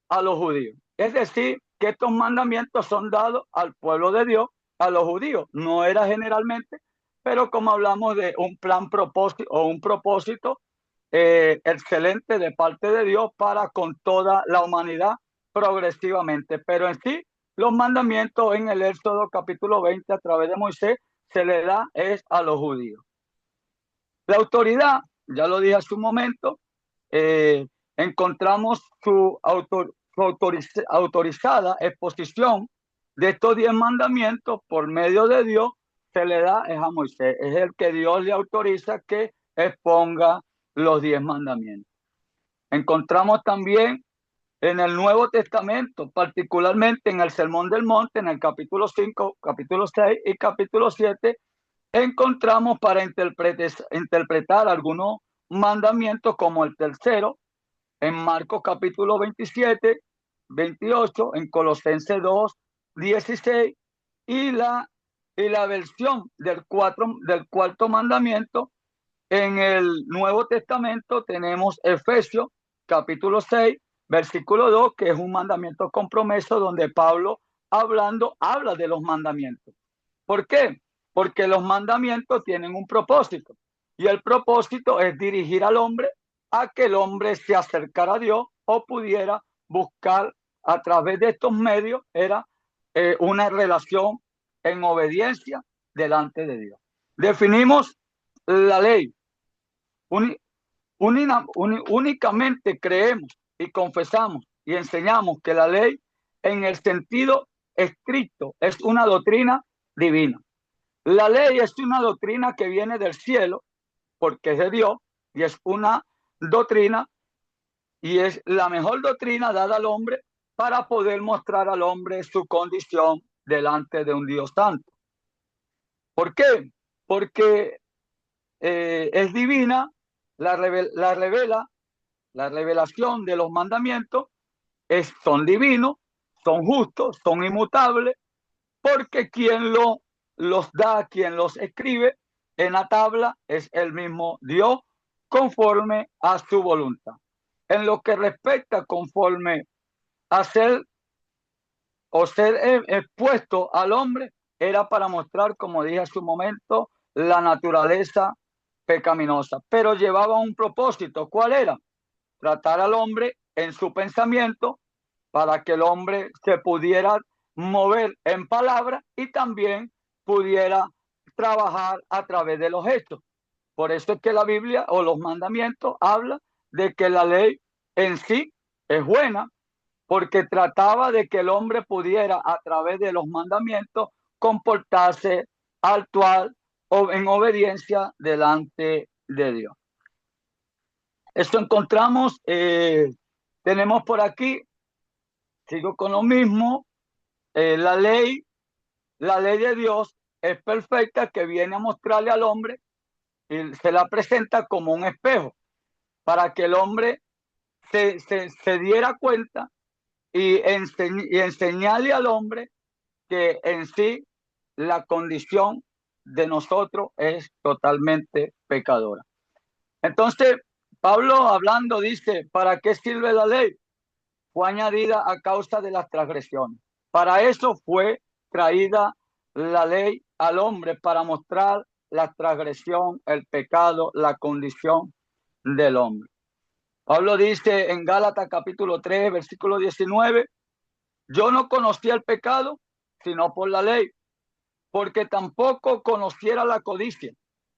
a los judíos. Es decir, que estos mandamientos son dados al pueblo de Dios, a los judíos. No era generalmente, pero como hablamos de un propósito excelente de parte de Dios para con toda la humanidad progresivamente. Pero en sí, los mandamientos en el Éxodo capítulo 20 a través de Moisés se le da es a los judíos. La autoridad, ya lo dije hace un momento, encontramos su autorizada exposición de estos 10 mandamientos por medio de Dios, se le da es a Moisés. Es el que Dios le autoriza que exponga los 10 mandamientos. Encontramos también en el Nuevo Testamento, particularmente en el Sermón del Monte, en el capítulo 5, capítulo 6 y capítulo 7, encontramos para interpretar algunos mandamientos, como el tercero, en Marcos capítulo 27, 28, en Colosenses 2, 16, y la versión del cuarto mandamiento. En el Nuevo Testamento tenemos Efesios capítulo 6, versículo 2, que es un mandamiento con promesa, donde Pablo habla de los mandamientos. ¿Por qué? Porque los mandamientos tienen un propósito, y el propósito es dirigir al hombre a que el hombre se acercara a Dios, o pudiera buscar a través de estos medios una relación en obediencia delante de Dios. Definimos la ley. Únicamente creemos y confesamos y enseñamos que la ley, en el sentido estricto, es una doctrina divina. La ley es una doctrina que viene del cielo, porque es de Dios, y es una doctrina, y es la mejor doctrina dada al hombre para poder mostrar al hombre su condición delante de un Dios santo. ¿Por qué? Porque es divina, la revelación de los mandamientos son divinos, son justos, son inmutables, porque quien los da, quien los escribe en la tabla es el mismo Dios conforme a su voluntad. En lo que respecta conforme a ser expuesto al hombre, era para mostrar, como dije hace un momento, la naturaleza pecaminosa, pero llevaba un propósito. ¿Cuál era? Tratar al hombre en su pensamiento para que el hombre se pudiera mover en palabra y también pudiera trabajar a través de los hechos. Por eso es que la Biblia o los mandamientos habla de que la ley en sí es buena, porque trataba de que el hombre pudiera a través de los mandamientos comportarse, actuar o en obediencia delante de Dios. Esto encontramos, tenemos por aquí, sigo con lo mismo, la ley de Dios es perfecta, que viene a mostrarle al hombre y se la presenta como un espejo para que el hombre se diera cuenta y enseñarle al hombre que en sí la condición de nosotros es totalmente pecadora. Entonces, Pablo hablando dice, ¿para qué sirve la ley? Fue añadida a causa de las transgresiones. Para eso fue traída la ley al hombre, para mostrar la transgresión, el pecado, la condición del hombre. Pablo dice en Gálatas capítulo 3, versículo 19, yo no conocía el pecado, sino por la ley, porque tampoco conociera la codicia.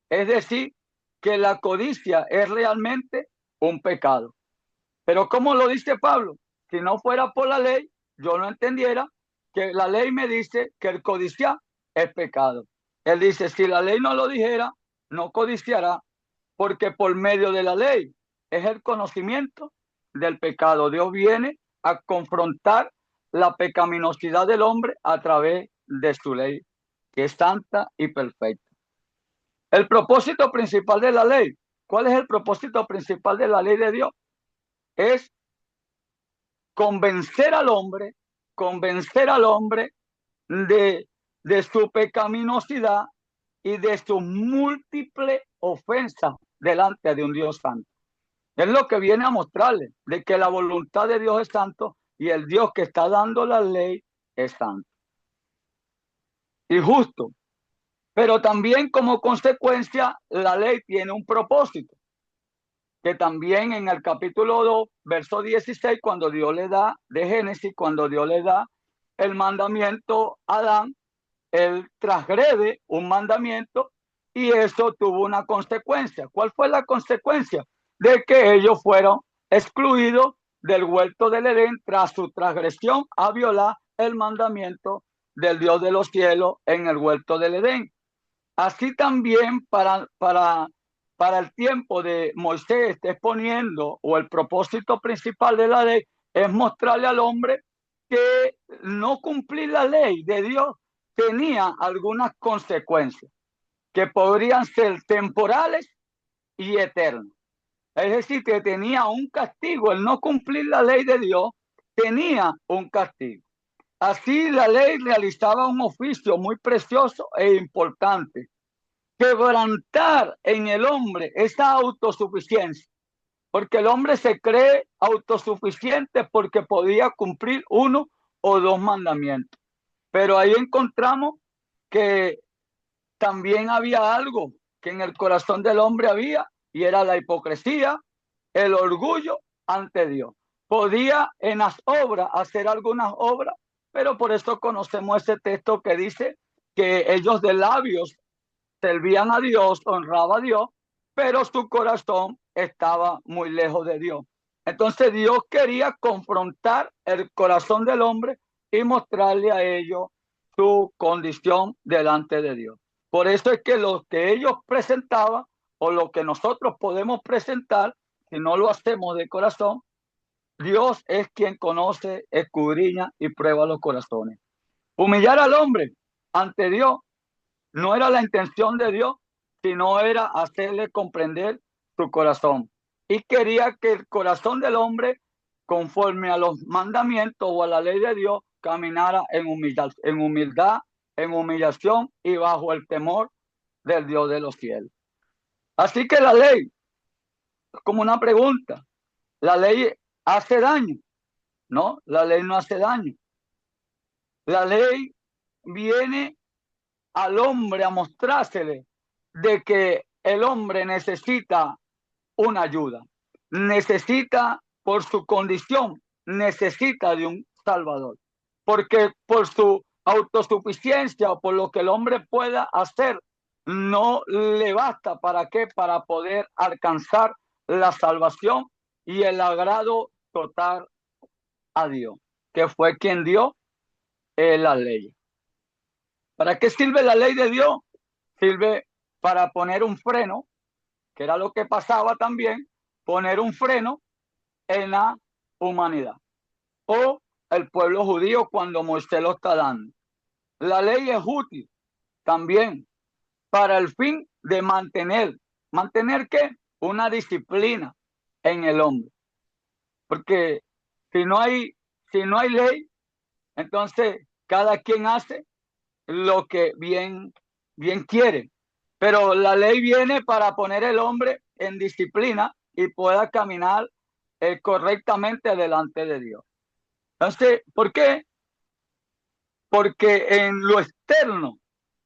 Es decir, que la codicia es realmente un pecado. Pero ¿cómo lo dice Pablo? Si no fuera por la ley, yo no entendiera que la ley me dice que el codiciar es pecado. Él dice, si la ley no lo dijera, no codiciará, porque por medio de la ley es el conocimiento del pecado. Dios viene a confrontar la pecaminosidad del hombre a través de su ley, que es santa y perfecta. El propósito principal de la ley, ¿cuál es el propósito principal de la ley de Dios? Es convencer al hombre de su pecaminosidad y de sus múltiples ofensas delante de un Dios santo. Es lo que viene a mostrarle, de que la voluntad de Dios es santo y el Dios que está dando la ley es santo y justo. Pero también como consecuencia, la ley tiene un propósito, que también en el capítulo 2, verso 16, cuando Dios le da, de Génesis, cuando Dios le da el mandamiento a Adán, él transgrede un mandamiento y eso tuvo una consecuencia. ¿Cuál fue la consecuencia? De que ellos fueron excluidos del huerto del Edén tras su transgresión a violar el mandamiento del Dios de los cielos en el huerto del Edén. Así también para el tiempo de Moisés está exponiendo, o el propósito principal de la ley es mostrarle al hombre que no cumplir la ley de Dios tenía algunas consecuencias que podrían ser temporales y eternas. Es decir, que tenía un castigo. El no cumplir la ley de Dios tenía un castigo. Así la ley realizaba un oficio muy precioso e importante: quebrantar en el hombre esa autosuficiencia, porque el hombre se cree autosuficiente porque podía cumplir uno o dos mandamientos. Pero ahí encontramos que también había algo que en el corazón del hombre había, y era la hipocresía, el orgullo ante Dios. Podía en las obras hacer algunas obras, pero por eso conocemos ese texto que dice que ellos de labios servían a Dios, honraba a Dios, pero su corazón estaba muy lejos de Dios. Entonces Dios quería confrontar el corazón del hombre y mostrarle a ellos su condición delante de Dios. Por eso es que lo que ellos presentaban, o lo que nosotros podemos presentar, si no lo hacemos de corazón, Dios es quien conoce, escudriña y prueba los corazones. Humillar al hombre ante Dios no era la intención de Dios, sino era hacerle comprender su corazón. Y quería que el corazón del hombre conforme a los mandamientos o a la ley de Dios, caminara en humildad, en humillación y bajo el temor del Dios de los cielos. Así que la ley es como una pregunta. ¿La ley hace daño? No, la ley no hace daño. La ley viene al hombre a mostrársele de que el hombre necesita una ayuda, necesita por su condición, necesita de un salvador, porque por su autosuficiencia o por lo que el hombre pueda hacer, no le basta. ¿Para qué? Para poder alcanzar la salvación y el agrado total a Dios, que fue quien dio la ley. ¿Para qué sirve la ley de Dios? Sirve para poner un freno, que era lo que pasaba también, poner un freno en la humanidad o el pueblo judío cuando Moisés lo está dando. La ley es útil también para el fin de ¿mantener qué? Una disciplina en el hombre. Porque si no hay ley, entonces cada quien hace lo que bien quiere. Pero la ley viene para poner el hombre en disciplina y pueda caminar correctamente delante de Dios. Entonces, ¿por qué? Porque en lo externo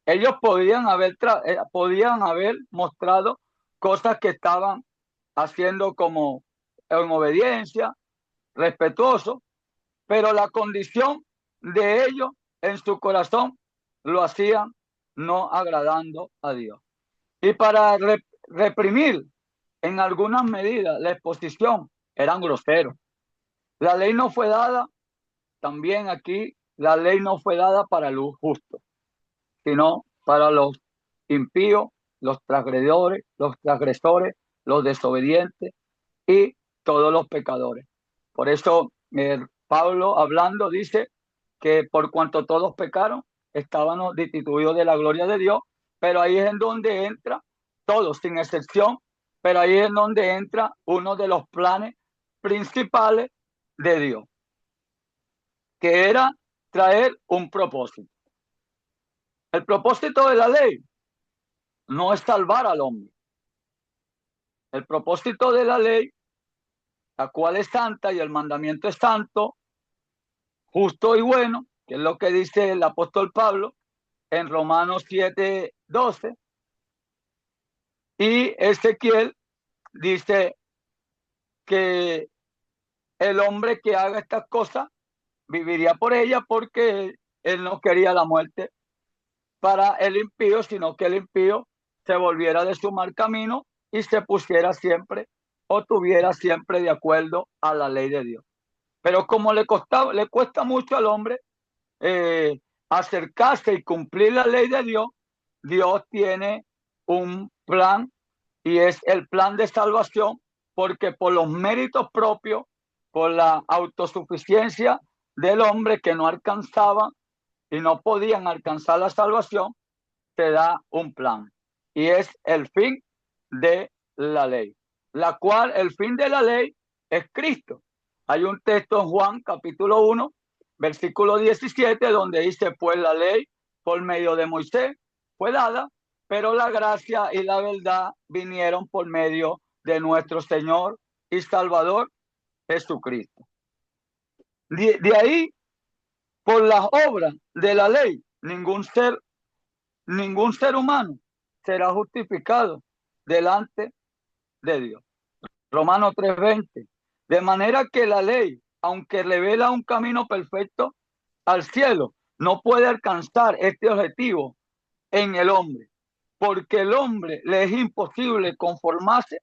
ellos podían haber mostrado cosas que estaban haciendo como en obediencia, respetuoso, pero la condición de ellos en su corazón lo hacían no agradando a Dios. Y para reprimir en algunas medidas la exposición, eran groseros. La ley no fue dada, también aquí, la ley no fue dada para los justos, sino para los impíos, los transgresores, los desobedientes y todos los pecadores. Por eso Pablo hablando dice que por cuanto todos pecaron, estábamos destituidos de la gloria de Dios, pero ahí es en donde entra, todos sin excepción, pero ahí es en donde entra uno de los planes principales de Dios, que era traer un propósito. El propósito de la ley no es salvar al hombre. El propósito de la ley, la cual es santa y el mandamiento es santo, justo y bueno, que es lo que dice el apóstol Pablo en Romanos 7:12, y Ezequiel dice que el hombre que haga estas cosas viviría por ella, porque él no quería la muerte para el impío, sino que el impío se volviera de su mal camino y se pusiera siempre o tuviera siempre de acuerdo a la ley de Dios. Pero como le cuesta mucho al hombre acercarse y cumplir la ley de Dios, Dios tiene un plan, y es el plan de salvación, porque por los méritos propios, por la autosuficiencia del hombre que no alcanzaban y no podían alcanzar la salvación, te da un plan, y es el fin de la ley, la cual el fin de la ley es Cristo. Hay un texto en Juan capítulo 1, versículo 17, donde dice, pues la ley por medio de Moisés fue dada, pero la gracia y la verdad vinieron por medio de nuestro Señor y Salvador Jesucristo. De ahí, por las obras de la ley, ningún ser humano será justificado delante de Dios. Romanos 3:20. De manera que la ley, aunque revela un camino perfecto al cielo, no puede alcanzar este objetivo en el hombre, porque el hombre le es imposible conformarse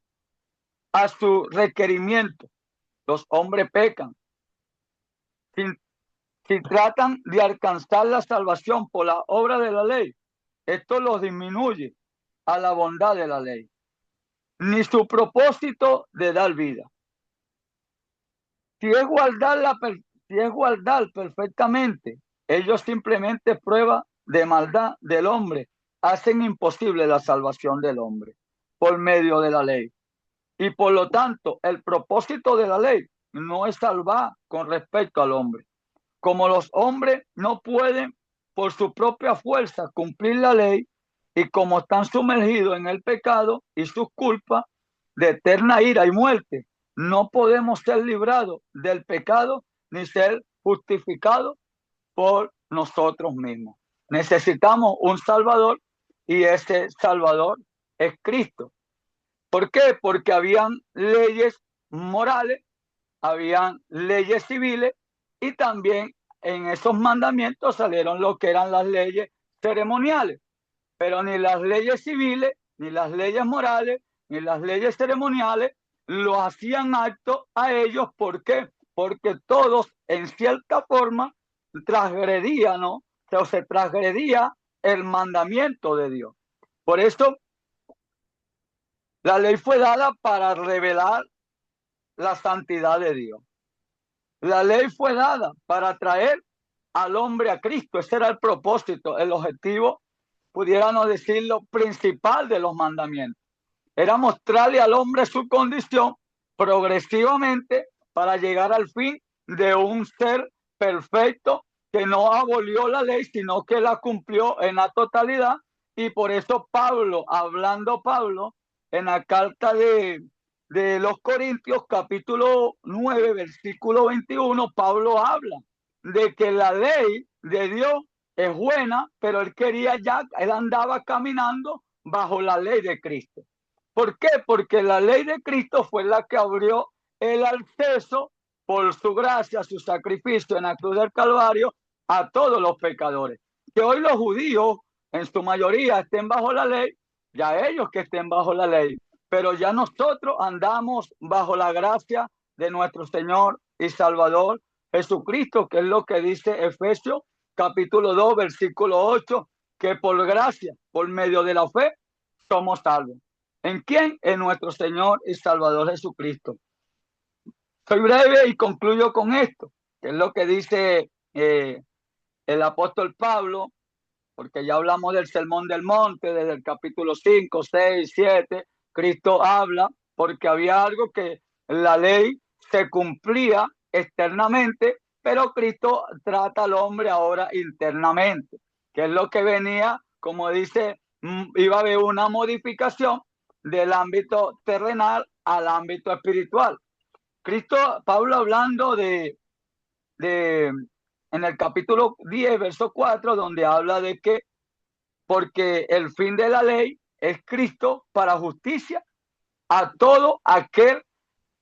a su requerimiento. Los hombres pecan. Si tratan de alcanzar la salvación por la obra de la ley, esto los disminuye a la bondad de la ley, ni su propósito de dar vida. Si es guardar perfectamente, ellos simplemente prueba de maldad del hombre hacen imposible la salvación del hombre por medio de la ley. Y por lo tanto, el propósito de la ley no es salvar con respecto al hombre. Como los hombres no pueden por su propia fuerza cumplir la ley y como están sumergidos en el pecado y sus culpas de eterna ira y muerte, no podemos ser librados del pecado ni ser justificados por nosotros mismos. Necesitamos un Salvador y ese Salvador es Cristo. ¿Por qué? Porque habían leyes morales, habían leyes civiles y también en esos mandamientos salieron lo que eran las leyes ceremoniales. Pero ni las leyes civiles, ni las leyes morales, ni las leyes ceremoniales lo hacían acto a ellos. ¿Por qué? Porque todos en cierta forma transgredían, ¿no? O se transgredía el mandamiento de Dios. Por eso la ley fue dada para revelar la santidad de Dios. La ley fue dada para traer al hombre a Cristo. Ese era el propósito, el objetivo, pudiéramos decirlo, principal de los mandamientos. Era mostrarle al hombre su condición progresivamente para llegar al fin de un ser perfecto que no abolió la ley, sino que la cumplió en la totalidad. Y por eso Pablo, hablando Pablo en la carta de los Corintios, capítulo 9, versículo 21, Pablo habla de que la ley de Dios es buena, pero él andaba caminando bajo la ley de Cristo. ¿Por qué? Porque la ley de Cristo fue la que abrió el acceso por su gracia, su sacrificio en la cruz del Calvario a todos los pecadores. Que hoy los judíos en su mayoría estén bajo la ley, ya ellos que estén bajo la ley, pero ya nosotros andamos bajo la gracia de nuestro Señor y Salvador Jesucristo, que es lo que dice Efesios capítulo 2, versículo 8, que por gracia, por medio de la fe, somos salvos. ¿En quién? En nuestro Señor y Salvador Jesucristo. Soy breve y concluyo con esto, que es lo que dice el apóstol Pablo, porque ya hablamos del Sermón del Monte, desde el capítulo 5, 6, 7, Cristo habla, porque había algo que la ley se cumplía externamente, pero Cristo trata al hombre ahora internamente, que es lo que venía, como dice, iba a haber una modificación del ámbito terrenal al ámbito espiritual. Cristo, Pablo hablando en el capítulo 10, verso 4, donde habla de que porque el fin de la ley es Cristo para justicia a todo aquel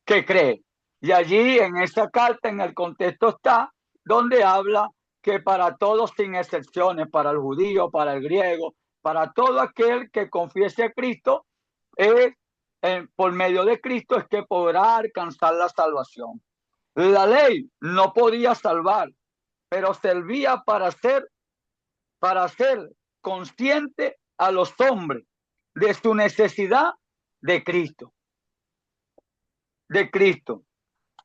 que cree. Y allí en esa carta, en el contexto está, donde habla que para todos sin excepciones, para el judío, para el griego, para todo aquel que confiese a Cristo, por medio de Cristo es que podrá alcanzar la salvación. La ley no podía salvar, pero servía para hacer consciente a los hombres de su necesidad de Cristo,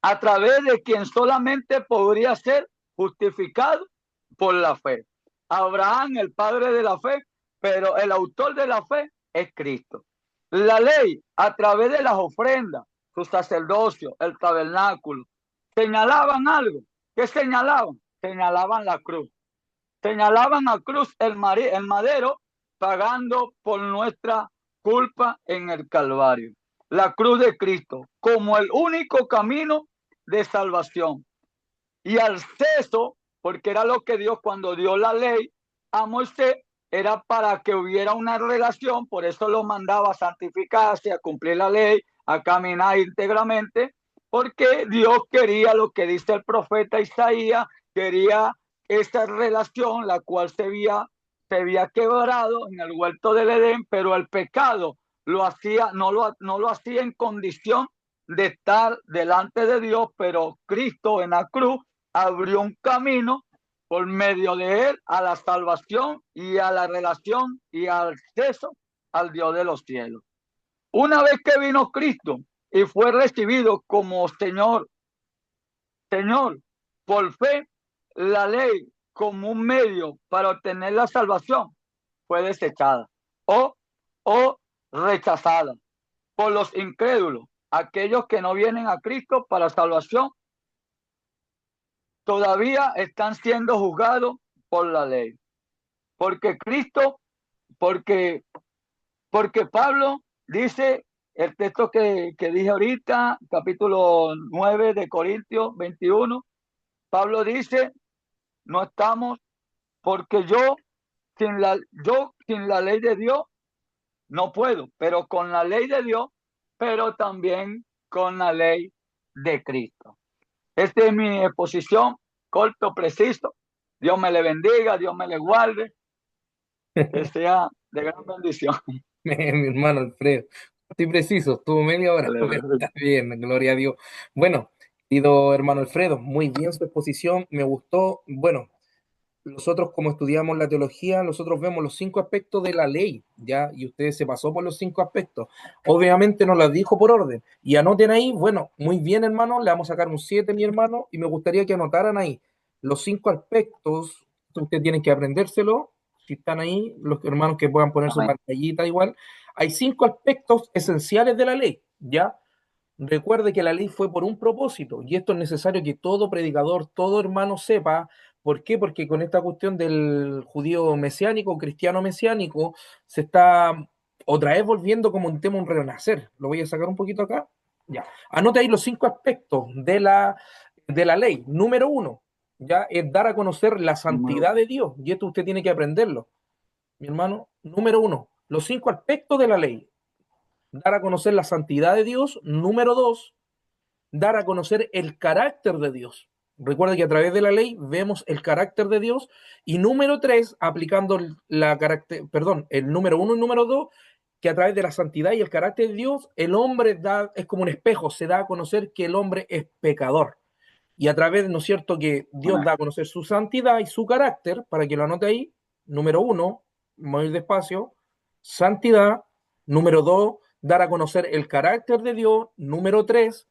a través de quien solamente podría ser justificado por la fe. Abraham, el padre de la fe, pero el autor de la fe es Cristo. La ley, a través de las ofrendas, su sacerdocio, el tabernáculo, señalaban algo. ¿Qué señalaban? Señalaban la cruz. Señalaban a cruz el madero, pagando por nuestra culpa en el Calvario. La cruz de Cristo como el único camino de salvación. Y acceso, porque era lo que Dios cuando dio la ley a Moisés, era para que hubiera una relación, por eso lo mandaba a santificarse, a cumplir la ley, a caminar íntegramente, porque Dios quería lo que dice el profeta Isaías, quería esa relación, la cual se había quebrado en el huerto del Edén, pero el pecado lo hacía, no lo hacía en condición de estar delante de Dios, pero Cristo en la cruz abrió un camino por medio de él a la salvación y a la relación y al acceso al Dios de los cielos. Una vez que vino Cristo y fue recibido como Señor, por fe, la ley como un medio para obtener la salvación fue desechada o rechazada por los incrédulos, aquellos que no vienen a Cristo para salvación todavía están siendo juzgados por la ley. Porque Cristo, porque, porque Pablo dice, el texto que dije ahorita, capítulo 9 de Corintios 21, Pablo dice, no estamos, porque yo sin la ley de Dios no puedo, pero con la ley de Dios, pero también con la ley de Cristo. Esta es mi exposición, corto, preciso. Dios me le bendiga, Dios me le guarde, que sea de gran bendición. Mi hermano Alfredo. Estoy preciso, estuvo media hora, pero está bien, gloria a Dios. Bueno, querido hermano Alfredo, muy bien su exposición, me gustó. Bueno, nosotros como estudiamos la teología, nosotros vemos los 5 aspectos de la ley, ¿ya? Y usted se pasó por los 5 aspectos. Obviamente nos las dijo por orden. Y anoten ahí, bueno, muy bien, hermano, le vamos a sacar un 7, mi hermano, y me gustaría que anotaran ahí los 5 aspectos. Usted tiene que aprendérselo, si están ahí, los hermanos que puedan poner su Amén. pantallita igual. Hay 5 aspectos esenciales de la ley, ¿ya? Recuerde que la ley fue por un propósito y esto es necesario que todo predicador, todo hermano sepa. ¿Por qué? Porque con esta cuestión del judío mesiánico, cristiano mesiánico, se está otra vez volviendo como un tema, un renacer. Lo voy a sacar un poquito acá. Ya. Anote ahí los 5 aspectos de la ley. Número 1, ya es dar a conocer la santidad de Dios. Y esto usted tiene que aprenderlo, mi hermano. Número 1, los 5 aspectos de la ley. Dar a conocer la santidad de Dios. Número 2, dar a conocer el carácter de Dios. Recuerda que a través de la ley vemos el carácter de Dios. Y número 3, aplicando el número 1 y número 2, que a través de la santidad y el carácter de Dios, el hombre es como un espejo, se da a conocer que el hombre es pecador. Y a través, ¿no es cierto?, que Dios Amén. da a conocer su santidad y su carácter, para que lo anote ahí. Número 1, muy despacio, santidad. Número 2, dar a conocer el carácter de Dios. Número 3,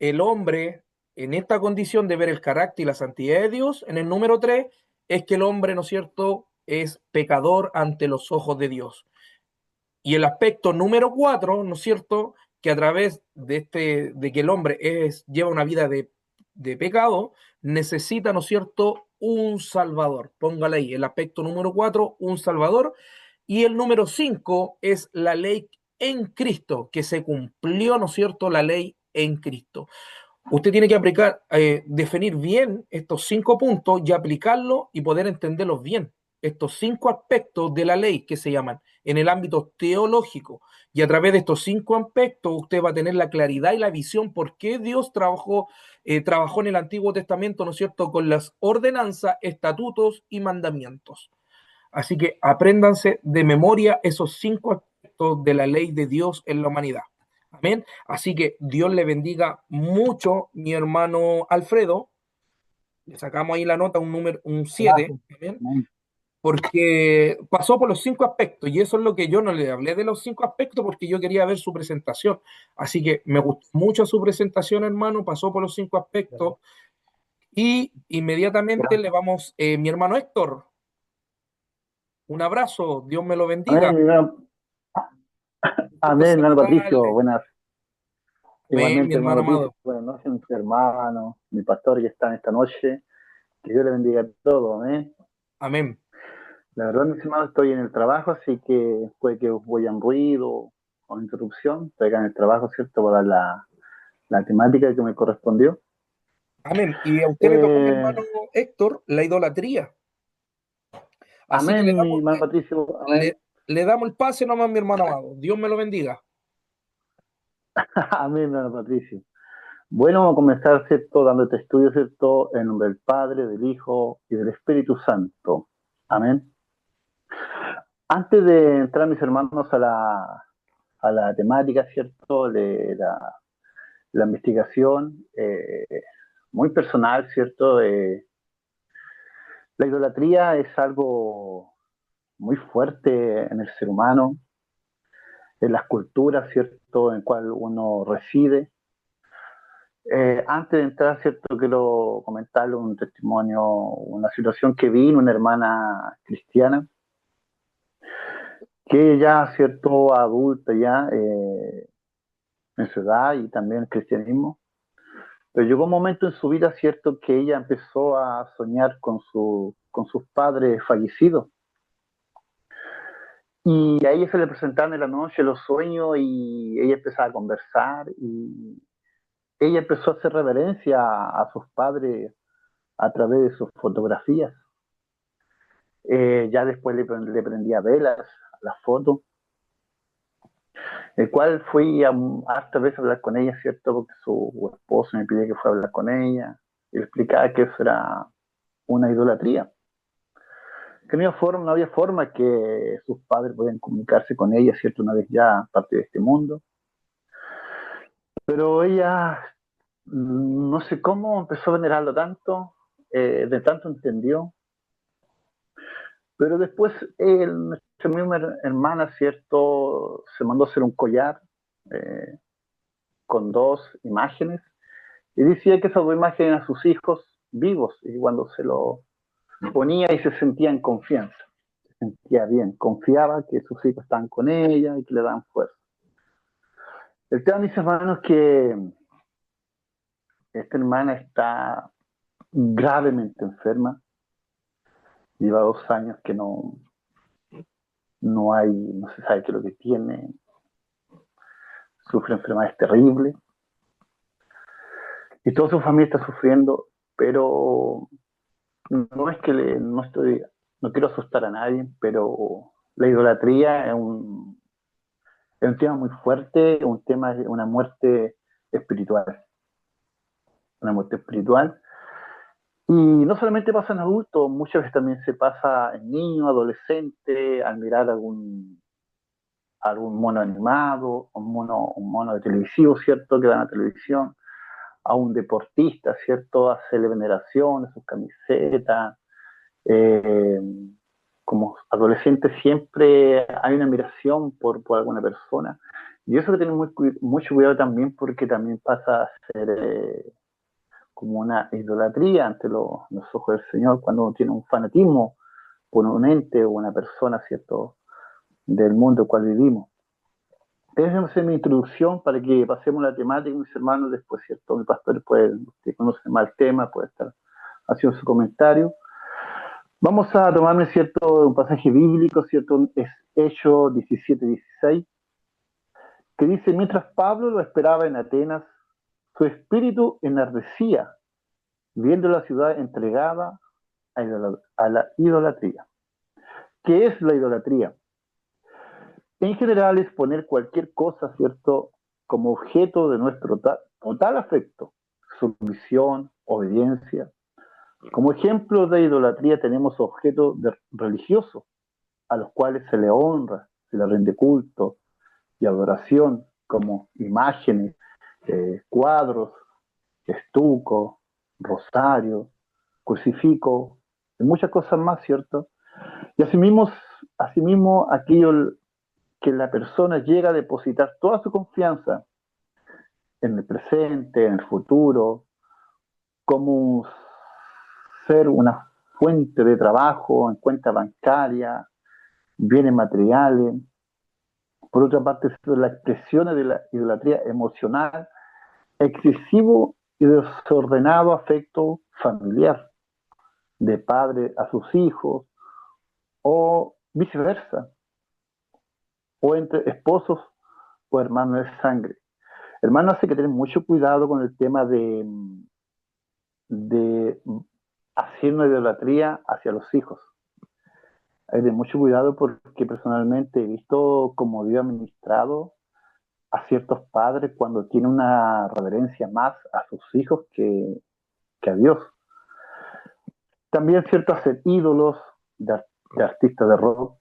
el hombre en esta condición de ver el carácter y la santidad de Dios, en el número 3, es que el hombre, ¿no es cierto?, es pecador ante los ojos de Dios. Y el aspecto número 4, ¿no es cierto?, que a través de que el hombre lleva una vida de pecado, necesita, ¿no es cierto?, un salvador. Póngale ahí, el aspecto número 4, un salvador. Y el número 5 es la ley en Cristo, que se cumplió, ¿no es cierto?, la ley en Cristo. Usted tiene que definir bien estos 5 puntos y aplicarlos y poder entenderlos bien. Estos 5 aspectos de la ley que se llaman en el ámbito teológico. Y a través de estos 5 aspectos usted va a tener la claridad y la visión por qué Dios trabajó en el Antiguo Testamento, ¿no es cierto?, con las ordenanzas, estatutos y mandamientos. Así que apréndanse de memoria esos 5 aspectos de la ley de Dios en la humanidad. Amén. Así que Dios le bendiga mucho, mi hermano Alfredo. Le sacamos ahí la nota, un 7, ¿amén? Amén. Porque pasó por los 5 aspectos y eso es lo que yo no le hablé de los 5 aspectos porque yo quería ver su presentación. Así que me gustó mucho su presentación, hermano, pasó por los 5 aspectos y inmediatamente le vamos, mi hermano Héctor, un abrazo, Dios me lo bendiga. Amén, amén, hermano Patricio. Buenas, Amén, mi igualmente, hermano hermano Patricio. amado. Buenas noches, mis hermanos, mi pastor que está en esta noche. Que Dios le bendiga a todos, amén. Amén. La verdad, mis hermanos, estoy en el trabajo, así que puede que os oigan ruido o interrupción. Estoy acá en el trabajo, ¿cierto? Para la temática que me correspondió. Amén. Y a usted le tocó, mi Eh, hermano Héctor, la idolatría. Así que amén, mi hermano Patricio, amén. le damos el pase nomás, mi hermano amado. Dios me lo bendiga. Amén, hermano Patricio. Bueno, vamos a comenzar, ¿cierto? Dándote estudio, ¿cierto? En nombre del Padre, del Hijo y del Espíritu Santo. Amén. Antes de entrar, mis hermanos, a la temática, ¿cierto? De la investigación, muy personal, ¿cierto? La idolatría es algo muy fuerte en el ser humano, en las culturas, ¿cierto? En cual uno reside. Antes de entrar, ¿cierto? Quiero comentarle un testimonio, una situación que vi en una hermana cristiana, que ya, ¿cierto? Adulta ya, en su edad y también el cristianismo. Pero llegó un momento en su vida, cierto, que ella empezó a soñar con sus padres fallecidos. Y a ella se le presentaron en la noche los sueños y ella empezaba a conversar y ella empezó a hacer reverencia a sus padres a través de sus fotografías. Ya después le prendía velas a las fotos, el cual fui hartas veces a hablar con ella, ¿cierto? Porque su esposo me pidió que fuera a hablar con ella y le explicaba que eso era una idolatría. Que no había forma que sus padres podían comunicarse con ella, ¿cierto? Una vez ya parte de este mundo. Pero ella, no sé cómo, empezó a venerarlo tanto, de tanto entendió. Pero después, nuestra misma hermana, ¿cierto? Se mandó a hacer un collar eh, con dos imágenes y decía que esas dos imágenes eran sus hijos vivos y cuando se lo ponía y se sentía en confianza, se sentía bien, confiaba que sus hijos estaban con ella y que le daban fuerza. El tema, mis hermanos, es que esta hermana está gravemente enferma, lleva 2 años que no se sabe qué es lo que tiene, sufre enfermedades terribles y toda su familia está sufriendo, pero no es que no quiero asustar a nadie, pero la idolatría es un tema muy fuerte, un tema de una muerte espiritual, una muerte espiritual. Y no solamente pasa en adultos, muchas veces también se pasa en niños, adolescentes, al mirar algún mono animado, un mono de televisivo, ¿cierto? Que dan a televisión, a un deportista, ¿cierto? Hacerle veneración a sus camisetas. Eh, Como adolescente siempre hay una admiración por alguna persona. Y eso que tener mucho cuidado también porque también pasa a ser como una idolatría ante los ojos del Señor cuando uno tiene un fanatismo por un ente o una persona, ¿cierto? Del mundo en el cual vivimos. Esa es mi introducción para que pasemos la temática, mis hermanos, después, ¿cierto? Mi pastor que conoce más el tema, puede estar haciendo su comentario. Vamos a tomarme, ¿cierto? Un pasaje bíblico, ¿cierto? Es Hechos 17:16, que dice, mientras Pablo lo esperaba en Atenas, su espíritu enardecía, viendo la ciudad entregada a la idolatría. ¿Qué es la idolatría? En general es poner cualquier cosa, ¿cierto?, como objeto de nuestro total afecto, sumisión, obediencia. Como ejemplo de idolatría tenemos objetos religiosos a los cuales se le honra, se le rinde culto y adoración, como imágenes, cuadros, estuco, rosario, crucifijo, y muchas cosas más, ¿cierto? Y asimismo aquello que la persona llega a depositar toda su confianza en el presente, en el futuro, como ser una fuente de trabajo en cuenta bancaria, bienes materiales. Por otra parte, la expresión de la idolatría emocional, excesivo y desordenado afecto familiar, de padre a sus hijos, o viceversa, o entre esposos o hermanos de sangre. Hermanos, hay que tener mucho cuidado con el tema de hacer una idolatría hacia los hijos. Hay que tener mucho cuidado porque personalmente he visto cómo Dios ha ministrado a ciertos padres cuando tienen una reverencia más a sus hijos que a Dios. También cierto hacer ídolos de artistas de rock,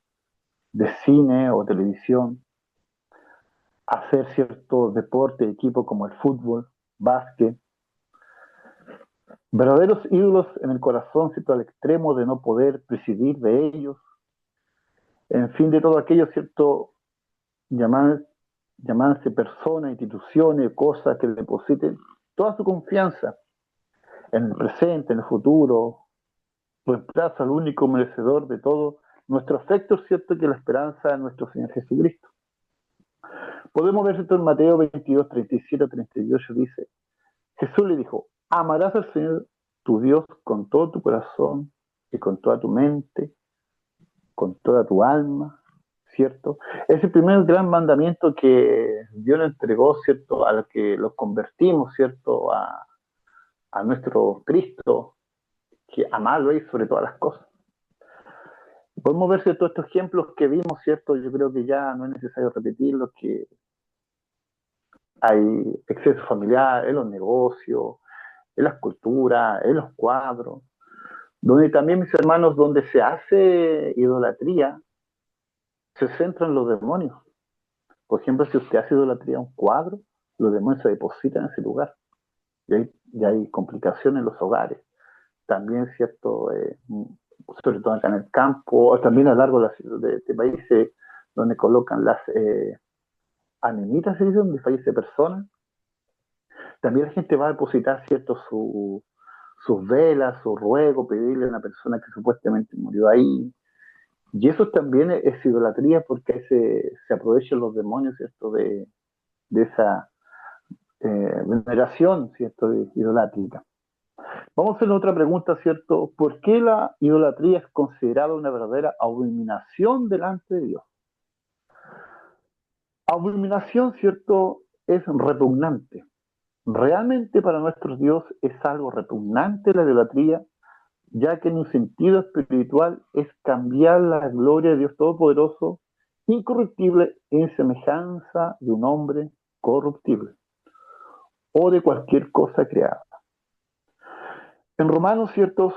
de cine o televisión, hacer ciertos deportes de equipo como el fútbol, básquet, verdaderos ídolos en el corazón, ¿cierto?, al extremo de no poder prescindir de ellos, en fin, de todo aquello, ¿cierto?, llamarse personas, instituciones, cosas que depositen toda su confianza en el presente, en el futuro, reemplaza al único merecedor de todo nuestro afecto, ¿cierto?, que la esperanza en nuestro Señor Jesucristo. Podemos ver esto en Mateo 22, 37, 38, dice, Jesús le dijo, amarás al Señor tu Dios con todo tu corazón y con toda tu mente, con toda tu alma, ¿cierto? Es el primer gran mandamiento que Dios le entregó, ¿cierto? A los que los convertimos, ¿cierto? A nuestro Cristo, que amarlo y sobre todas las cosas. Podemos ver, ¿cierto? Estos ejemplos que vimos, ¿cierto? Yo creo que ya no es necesario repetirlos, que hay exceso familiar en los negocios, en las culturas, en los cuadros, donde también, mis hermanos, donde se hace idolatría, se centran los demonios. Por ejemplo, si usted hace idolatría a un cuadro, los demonios se depositan en ese lugar. Y hay complicaciones en los hogares. También, ¿cierto? Sobre todo acá en el campo, o también a lo largo de este país, donde colocan las anemitas, se dice, donde fallece personas. También la gente va a depositar, ¿cierto? Sus velas, su ruego, pedirle a una persona que supuestamente murió ahí. Y eso también es idolatría porque se aprovechan los demonios, ¿cierto? De esa veneración, ¿cierto? Idolátrica. Vamos a hacer otra pregunta, ¿cierto? ¿Por qué la idolatría es considerada una verdadera abominación delante de Dios? Abominación, ¿cierto? Es repugnante. Realmente para nuestro Dios es algo repugnante la idolatría, ya que en un sentido espiritual es cambiar la gloria de Dios Todopoderoso, incorruptible, en semejanza de un hombre corruptible o de cualquier cosa creada. En Romanos, ciertos,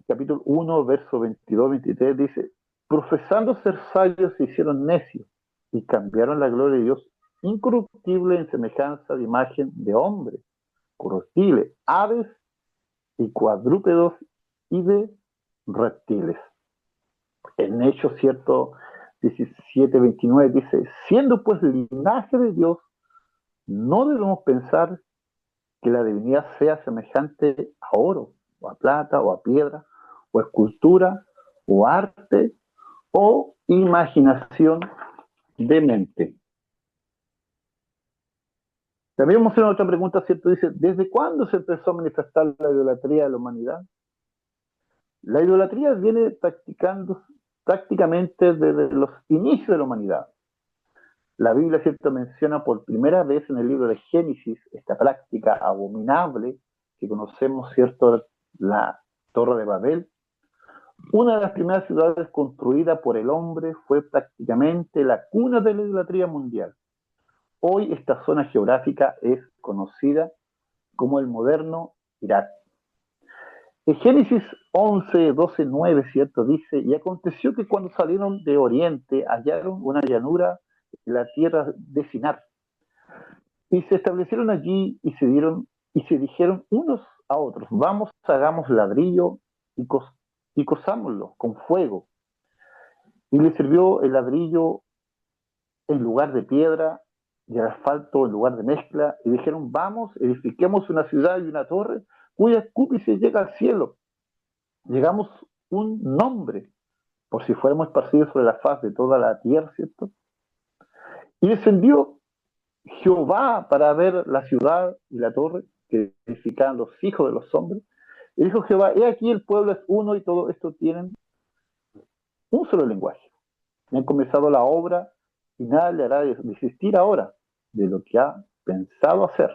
capítulo 1, verso 22-23, dice, profesando ser sabios se hicieron necios y cambiaron la gloria de Dios incorruptible en semejanza de imagen de hombre, corruptible, aves y cuadrúpedos y de reptiles. En Hechos, cierto, 17-29 dice, siendo pues el linaje de Dios, no debemos pensar que la divinidad sea semejante a oro, o a plata, o a piedra, o escultura, o arte, o imaginación de mente. También vamos a hacer otra pregunta, ¿cierto? Dice, ¿desde cuándo se empezó a manifestar la idolatría de la humanidad? La idolatría viene prácticamente desde los inicios de la humanidad. La Biblia, ¿cierto?, menciona por primera vez en el libro de Génesis esta práctica abominable que conocemos, ¿cierto?, la Torre de Babel. Una de las primeras ciudades construidas por el hombre fue prácticamente la cuna de la idolatría mundial. Hoy esta zona geográfica es conocida como el moderno Irak. En Génesis 11, 12, 9, ¿cierto? Dice, y aconteció que cuando salieron de Oriente hallaron una llanura en la tierra de Sinar. Y se establecieron allí y se dijeron unos a otros, vamos, hagamos ladrillo y cosámoslo con fuego. Y les sirvió el ladrillo en lugar de piedra y el asfalto en lugar de mezcla. Y dijeron, vamos, edifiquemos una ciudad y una torre cuya cúpula llega al cielo. Llegamos un nombre, por si fuéramos esparcidos sobre la faz de toda la tierra, ¿cierto? Y descendió Jehová para ver la ciudad y la torre que edificaban los hijos de los hombres. Y dijo Jehová, he aquí el pueblo es uno y todo esto tienen un solo lenguaje. Y han comenzado la obra y nada le hará desistir ahora de lo que ha pensado hacer.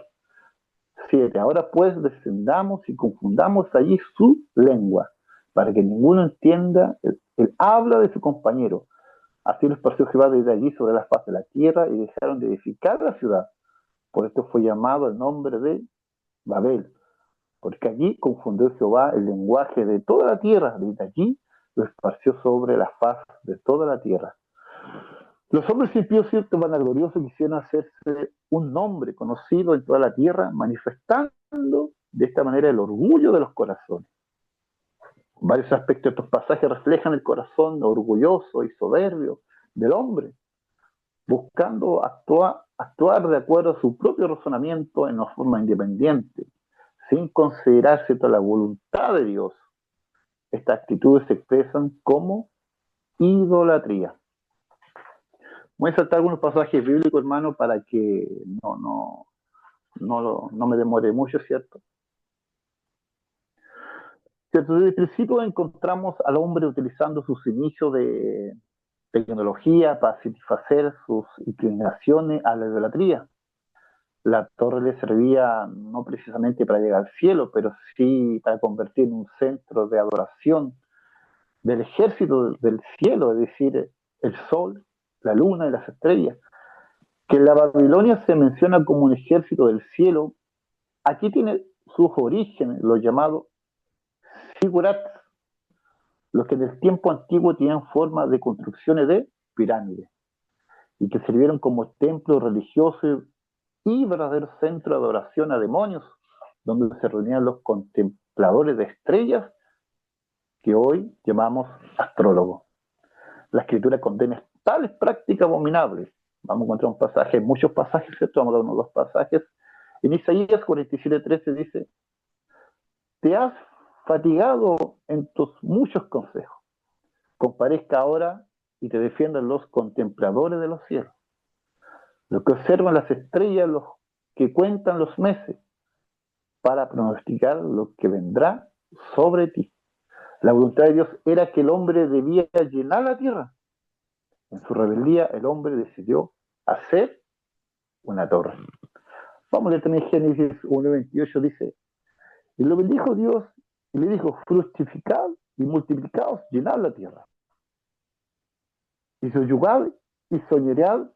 7. Ahora pues descendamos y confundamos allí su lengua, para que ninguno entienda el habla de su compañero. Así lo esparció Jehová desde allí sobre la faz de la tierra y dejaron de edificar la ciudad. Por esto fue llamado el nombre de Babel, porque allí confundió Jehová el lenguaje de toda la tierra. Desde allí lo esparció sobre la faz de toda la tierra. Los hombres impíos, cierto, vanagloriosos, quisieron hacerse un nombre conocido en toda la tierra, manifestando de esta manera el orgullo de los corazones. Varios aspectos de estos pasajes reflejan el corazón orgulloso y soberbio del hombre, buscando actuar de acuerdo a su propio razonamiento en una forma independiente, sin considerarse toda la voluntad de Dios. Estas actitudes se expresan como idolatría. Voy a saltar algunos pasajes bíblicos, hermano, para que no me demore mucho, ¿cierto? ¿Cierto? Desde el principio encontramos al hombre utilizando sus inicios de tecnología para satisfacer sus inclinaciones a la idolatría. La torre le servía no precisamente para llegar al cielo, pero sí para convertir en un centro de adoración del ejército del cielo, es decir, el sol, la luna y las estrellas. Que en la Babilonia se menciona como un ejército del cielo, aquí tiene sus orígenes, los llamados zigurats, los que en el tiempo antiguo tenían forma de construcciones de pirámides y que sirvieron como templos religiosos y verdadero centro de adoración a demonios, donde se reunían los contempladores de estrellas que hoy llamamos astrólogos. La escritura condena tales prácticas abominables. Vamos a encontrar un pasaje, muchos pasajes, ¿cierto? Vamos a dar unos dos pasajes. En Isaías 47:13 dice: te has fatigado en tus muchos consejos. Comparezca ahora y te defiendan los contempladores de los cielos, los que observan las estrellas, los que cuentan los meses, para pronosticar lo que vendrá sobre ti. La voluntad de Dios era que el hombre debía llenar la tierra. En su rebeldía, el hombre decidió hacer una torre. Vamos a leer también Génesis 1:28, dice: y lo bendijo Dios y le dijo: fructificad y multiplicaos, llenad la tierra. Y soyugad y soñeread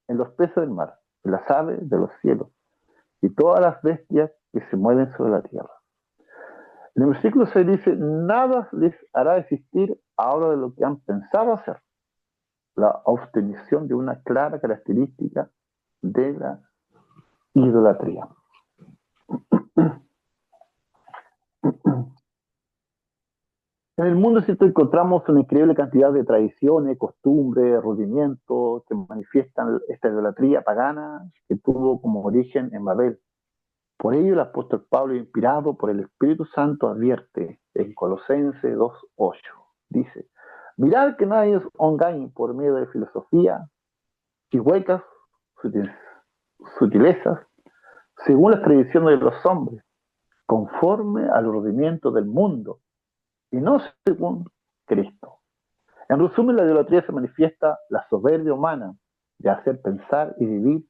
en los peces del mar, en las aves de los cielos, y todas las bestias que se mueven sobre la tierra. En el versículo 6 dice: nada les hará existir ahora de lo que han pensado hacer. La obtención de una clara característica de la idolatría. En el mundo encontramos una increíble cantidad de tradiciones, costumbres, rudimentos que manifiestan esta idolatría pagana que tuvo como origen en Babel. Por ello el apóstol Pablo, inspirado por el Espíritu Santo, advierte en Colosenses 2:8. Dice: mirad que nadie os engañe por medio de filosofía y huecas sutilezas, según las tradiciones de los hombres, conforme al rudimiento del mundo, y no según Cristo. En resumen, la idolatría se manifiesta la soberbia humana de hacer pensar y vivir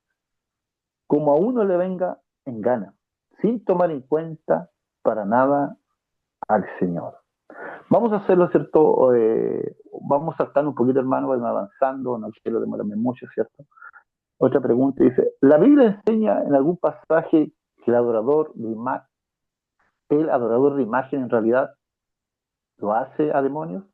como a uno le venga en gana, sin tomar en cuenta para nada al Señor. Vamos a hacerlo, ¿cierto? Vamos saltando un poquito, hermano, vamos avanzando, no quiero demorarme mucho, ¿cierto? Otra pregunta dice: ¿la Biblia enseña en algún pasaje que el adorador de imagen en realidad lo hace a demonios?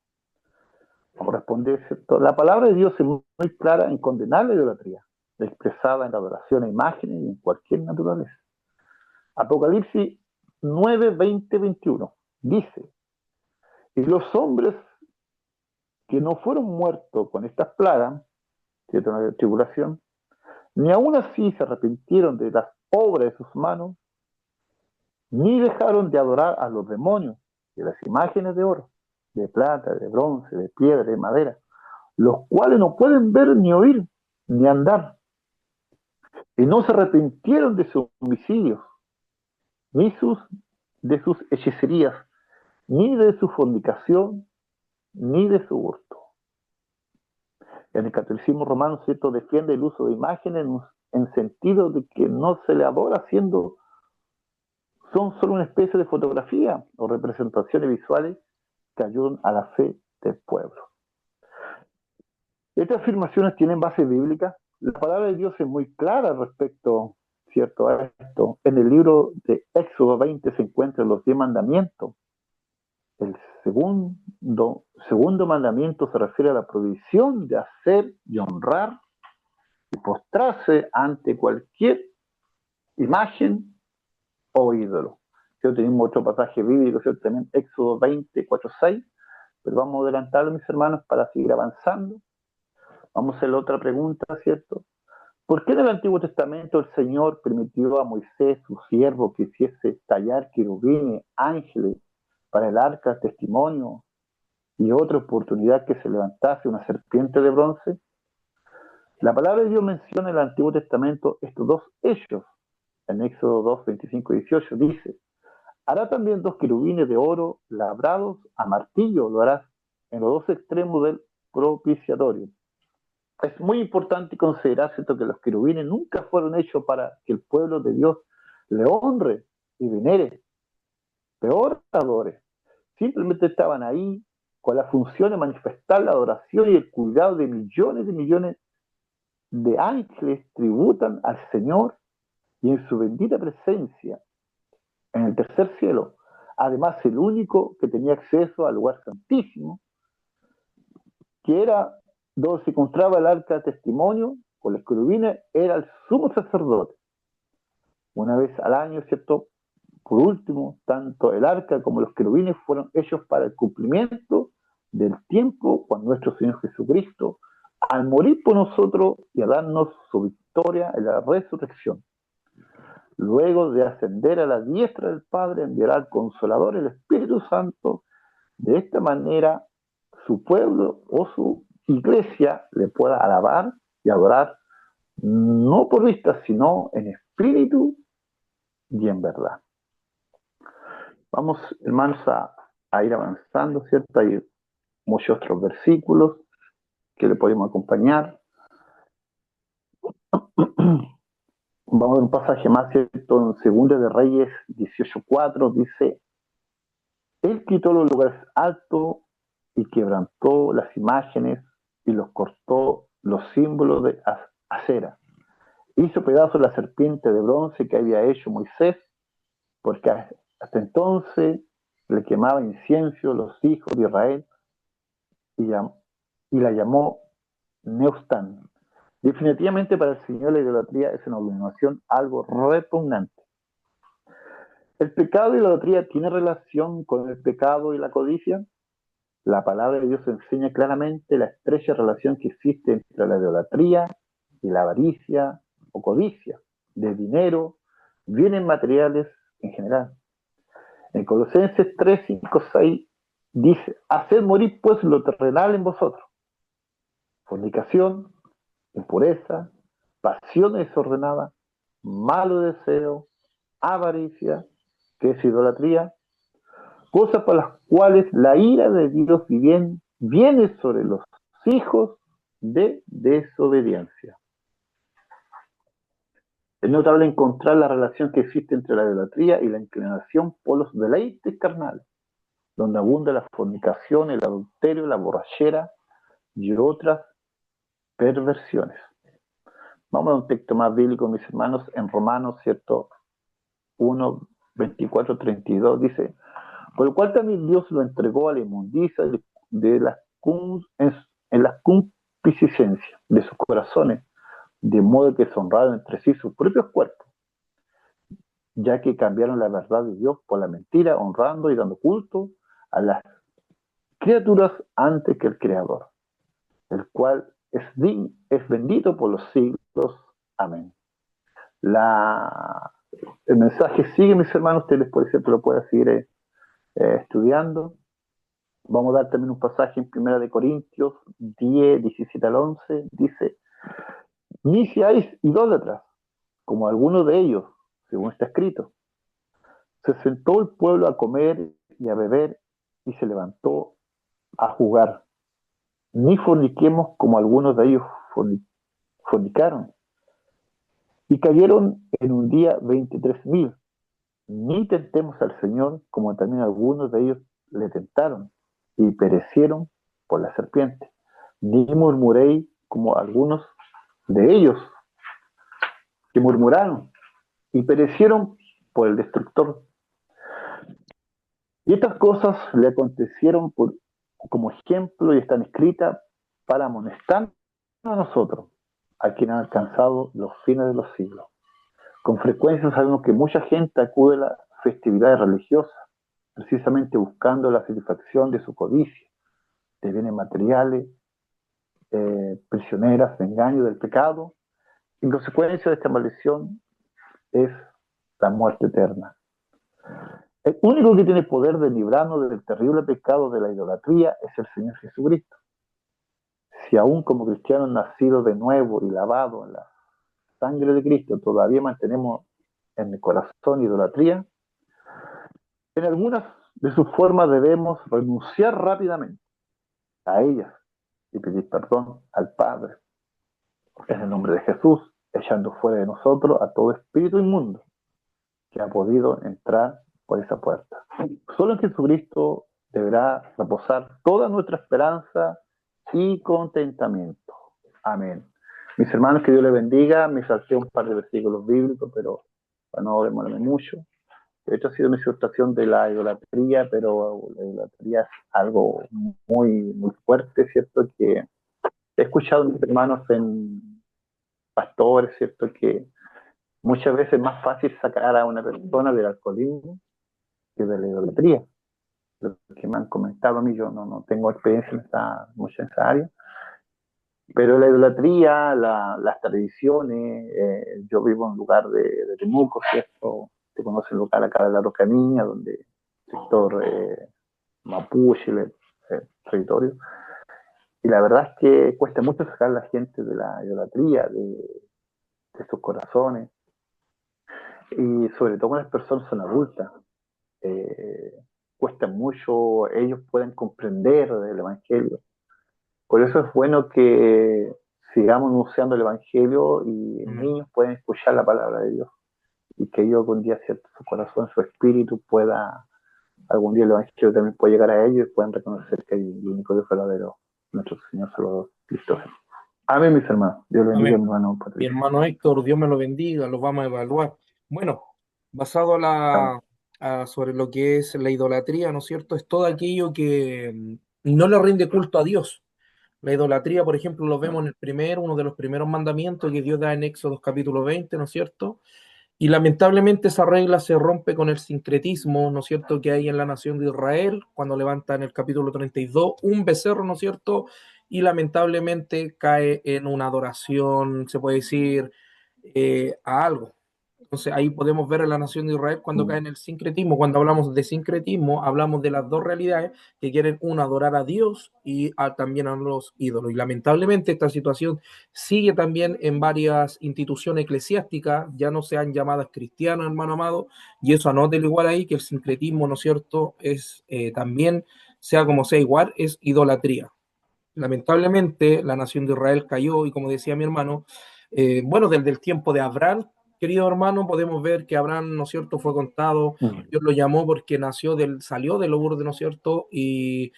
Vamos a responder, ¿cierto? La palabra de Dios es muy clara en condenar la idolatría, expresada en la adoración a imágenes y en cualquier naturaleza. Apocalipsis 9:20-21 dice: y los hombres que no fueron muertos con estas plagas, ¿cierto?, en la tribulación, ni aún así se arrepintieron de las obras de sus manos, ni dejaron de adorar a los demonios de las imágenes de oro, de plata, de bronce, de piedra, de madera, los cuales no pueden ver, ni oír, ni andar. Y no se arrepintieron de sus homicidios, ni de sus hechicerías, ni de su fornicación, ni de su hurto. En el catolicismo romano, ¿cierto?, defiende el uso de imágenes en sentido de que no se le adora siendo, son solo una especie de fotografía o representaciones visuales que ayudan a la fe del pueblo. Estas afirmaciones tienen base bíblica. La palabra de Dios es muy clara respecto, ¿cierto?, a esto. En el libro de Éxodo 20 se encuentran los 10 mandamientos. El segundo mandamiento se refiere a la prohibición de hacer y honrar y postrarse ante cualquier imagen o ídolo. Yo tenemos otro pasaje bíblico, ¿cierto?, también Éxodo 20, 4-6, pero vamos a adelantarlo, mis hermanos, para seguir avanzando. Vamos a hacer otra pregunta, ¿cierto? ¿Por qué en el Antiguo Testamento el Señor permitió a Moisés, su siervo, que hiciese tallar querubines, ángeles, para el arca del testimonio, y otra oportunidad que se levantase una serpiente de bronce? La palabra de Dios menciona en el Antiguo Testamento estos dos hechos. En Éxodo 2, 25 y 18 dice: hará también dos querubines de oro labrados a martillo, lo harás en los dos extremos del propiciatorio. Es muy importante considerar, ¿cierto?, que los querubines nunca fueron hechos para que el pueblo de Dios le honre y venere, peor adore. Simplemente estaban ahí con la función de manifestar la adoración y el cuidado de millones de ángeles tributan al Señor y en su bendita presencia en el tercer cielo. Además, el único que tenía acceso al lugar santísimo, que era donde se encontraba el arca de testimonio con los querubines, era el sumo sacerdote. Una vez al año, ¿cierto? Por último, tanto el arca como los querubines fueron hechos para el cumplimiento del tiempo cuando nuestro Señor Jesucristo, al morir por nosotros y a darnos su victoria en la resurrección, luego de ascender a la diestra del Padre, enviará al Consolador, el Espíritu Santo. De esta manera, su pueblo o su iglesia le pueda alabar y adorar, no por vista, sino en espíritu y en verdad. Vamos, hermanos, a ir avanzando, ¿cierto? Hay muchos otros versículos que le podemos acompañar. Vamos a ver un pasaje más, ¿cierto? En Segunda de Reyes 18:4 dice: él quitó los lugares altos y quebrantó las imágenes y los cortó los símbolos de acera. Hizo pedazos la serpiente de bronce que había hecho Moisés, porque hasta entonces le quemaba incienso los hijos de Israel y la llamó Neustán. Definitivamente para el Señor la idolatría es una abominación, algo repugnante. ¿El pecado y la idolatría tiene relación con el pecado y la codicia? La palabra de Dios enseña claramente la estrecha relación que existe entre la idolatría y la avaricia o codicia de dinero, bienes materiales en general. En Colosenses 3, 5, 6 dice: haced morir pues lo terrenal en vosotros: fornicación, impureza, pasión desordenada, malo deseo, avaricia, que es idolatría, cosas por las cuales la ira de Dios viene sobre los hijos de desobediencia. Es notable encontrar la relación que existe entre la idolatría y la inclinación por los deleites carnales, donde abunda la fornicación, el adulterio, la borrachera y otras perversiones. Vamos a un texto más bíblico, mis hermanos, en Romanos, ¿cierto? 1, 24, 32, dice: por lo cual también Dios lo entregó a la inmundicia en la concupiscencia de sus corazones, de modo que se honraron entre sí sus propios cuerpos, ya que cambiaron la verdad de Dios por la mentira, honrando y dando culto a las criaturas antes que el Creador, el cual es bendito por los siglos. Amén. El mensaje sigue, mis hermanos, ustedes por ejemplo lo pueden seguir estudiando. Vamos a dar también un pasaje en 1 Corintios 10, 17 al 11. Dice: ni seáis idólatras, como algunos de ellos, según está escrito. Se sentó el pueblo a comer y a beber, y se levantó a jugar. Ni forniquemos, como algunos de ellos fornicaron, y cayeron en un día 23,000. Ni tentemos al Señor, como también algunos de ellos le tentaron, y perecieron por la serpiente. Ni murmuréis, como algunos de ellos que murmuraron y perecieron por el destructor. Y estas cosas le acontecieron como ejemplo y están escritas para amonestar a nosotros, a quienes han alcanzado los fines de los siglos. Con frecuencia sabemos que mucha gente acude a las festividades religiosas precisamente buscando la satisfacción de su codicia, de bienes materiales, prisioneras de engaño del pecado. En consecuencia de esta maldición es la muerte eterna. El único que tiene poder de librarnos del terrible pecado de la idolatría es el Señor Jesucristo. si aún como cristianos nacidos de nuevo y lavados en la sangre de Cristo todavía mantenemos en el corazón idolatría, en algunas de sus formas debemos renunciar rápidamente a ellas y pedir perdón al Padre en el nombre de Jesús, echando fuera de nosotros a todo espíritu inmundo que ha podido entrar por esa puerta. Solo en Jesucristo deberá reposar toda nuestra esperanza y contentamiento. Amén. Mis hermanos, que Dios les bendiga. Me salté un par de versículos bíblicos, pero para no demorarme mucho. Esto ha sido una ilustración de la idolatría, pero la idolatría es algo muy fuerte, ¿cierto? Que he escuchado a mis hermanos en pastores, ¿cierto? Que muchas veces es más fácil sacar a una persona del alcoholismo que de la idolatría. Lo que me han comentado a mí, yo no tengo experiencia mucho en esa área, pero la idolatría, las tradiciones, yo vivo en un lugar de Temuco, ¿cierto? Se conoce el lugar acá de la Araucanía, donde el sector mapuche, el territorio, y la verdad es que cuesta mucho sacar a la gente de la idolatría, de sus corazones, y sobre todo cuando las personas son adultas. Cuesta mucho, ellos pueden comprender el Evangelio. Por eso es bueno que sigamos anunciando el Evangelio y niños pueden escuchar la palabra de Dios y que ellos algún día, cierto, su corazón, su espíritu pueda, algún día el Evangelio también puede llegar a ellos y puedan reconocer que el único Dios verdadero, nuestro Señor Salvador, Cristo Jesús. Amén, mis hermanos. Dios los bendiga, Amén. hermano Mi Patricio. hermano Héctor, Dios me lo bendiga, lo vamos a evaluar. Bueno, basado sobre lo que es la idolatría, ¿no es cierto? Es todo aquello que no le rinde culto a Dios. La idolatría, por ejemplo, lo vemos en uno de los primeros mandamientos que Dios da en Éxodo capítulo 20, ¿no es cierto? Y lamentablemente esa regla se rompe con el sincretismo, ¿no es cierto?, que hay en la nación de Israel, cuando levanta en el capítulo 32 un becerro, ¿no es cierto?, y lamentablemente cae en una adoración, se puede decir, a algo. Entonces ahí podemos ver a la nación de Israel cuando cae en el sincretismo. Cuando hablamos de sincretismo, hablamos de las dos realidades que quieren, uno, adorar a Dios y también a los ídolos. Y lamentablemente esta situación sigue también en varias instituciones eclesiásticas, ya no sean llamadas cristianas, hermano amado, y eso anótelo igual ahí, que el sincretismo, ¿no es cierto?, es también, sea como sea igual, es idolatría. Lamentablemente la nación de Israel cayó y, como decía mi hermano, bueno, desde el tiempo de Abraham, querido hermano, podemos ver que Abraham, ¿no es cierto?, fue contado, Dios lo llamó porque salió de Lourdes, ¿no es cierto?, y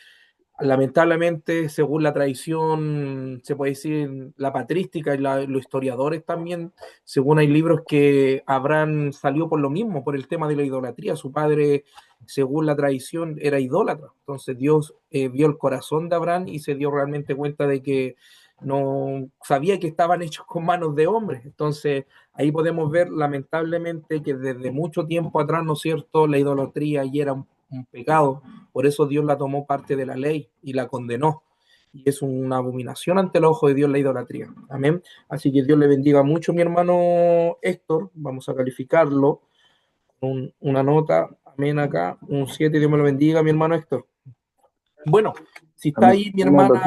lamentablemente, según la tradición, se puede decir, la patrística y los historiadores también, según hay libros, que Abraham salió por lo mismo, por el tema de la idolatría. Su padre, según la tradición, era idólatra. Entonces Dios vio el corazón de Abraham y se dio realmente cuenta de que no sabía que estaban hechos con manos de hombres. Entonces ahí podemos ver lamentablemente que desde mucho tiempo atrás, ¿no es cierto?, la idolatría ya era un pecado. Por eso Dios la tomó parte de la ley y la condenó. Y es una abominación ante el ojo de Dios la idolatría. Amén. Así que Dios le bendiga mucho, mi hermano Héctor. Vamos a calificarlo con una nota. Amén acá. Un 7. Dios me lo bendiga, mi hermano Héctor. Bueno, si está ahí mi hermana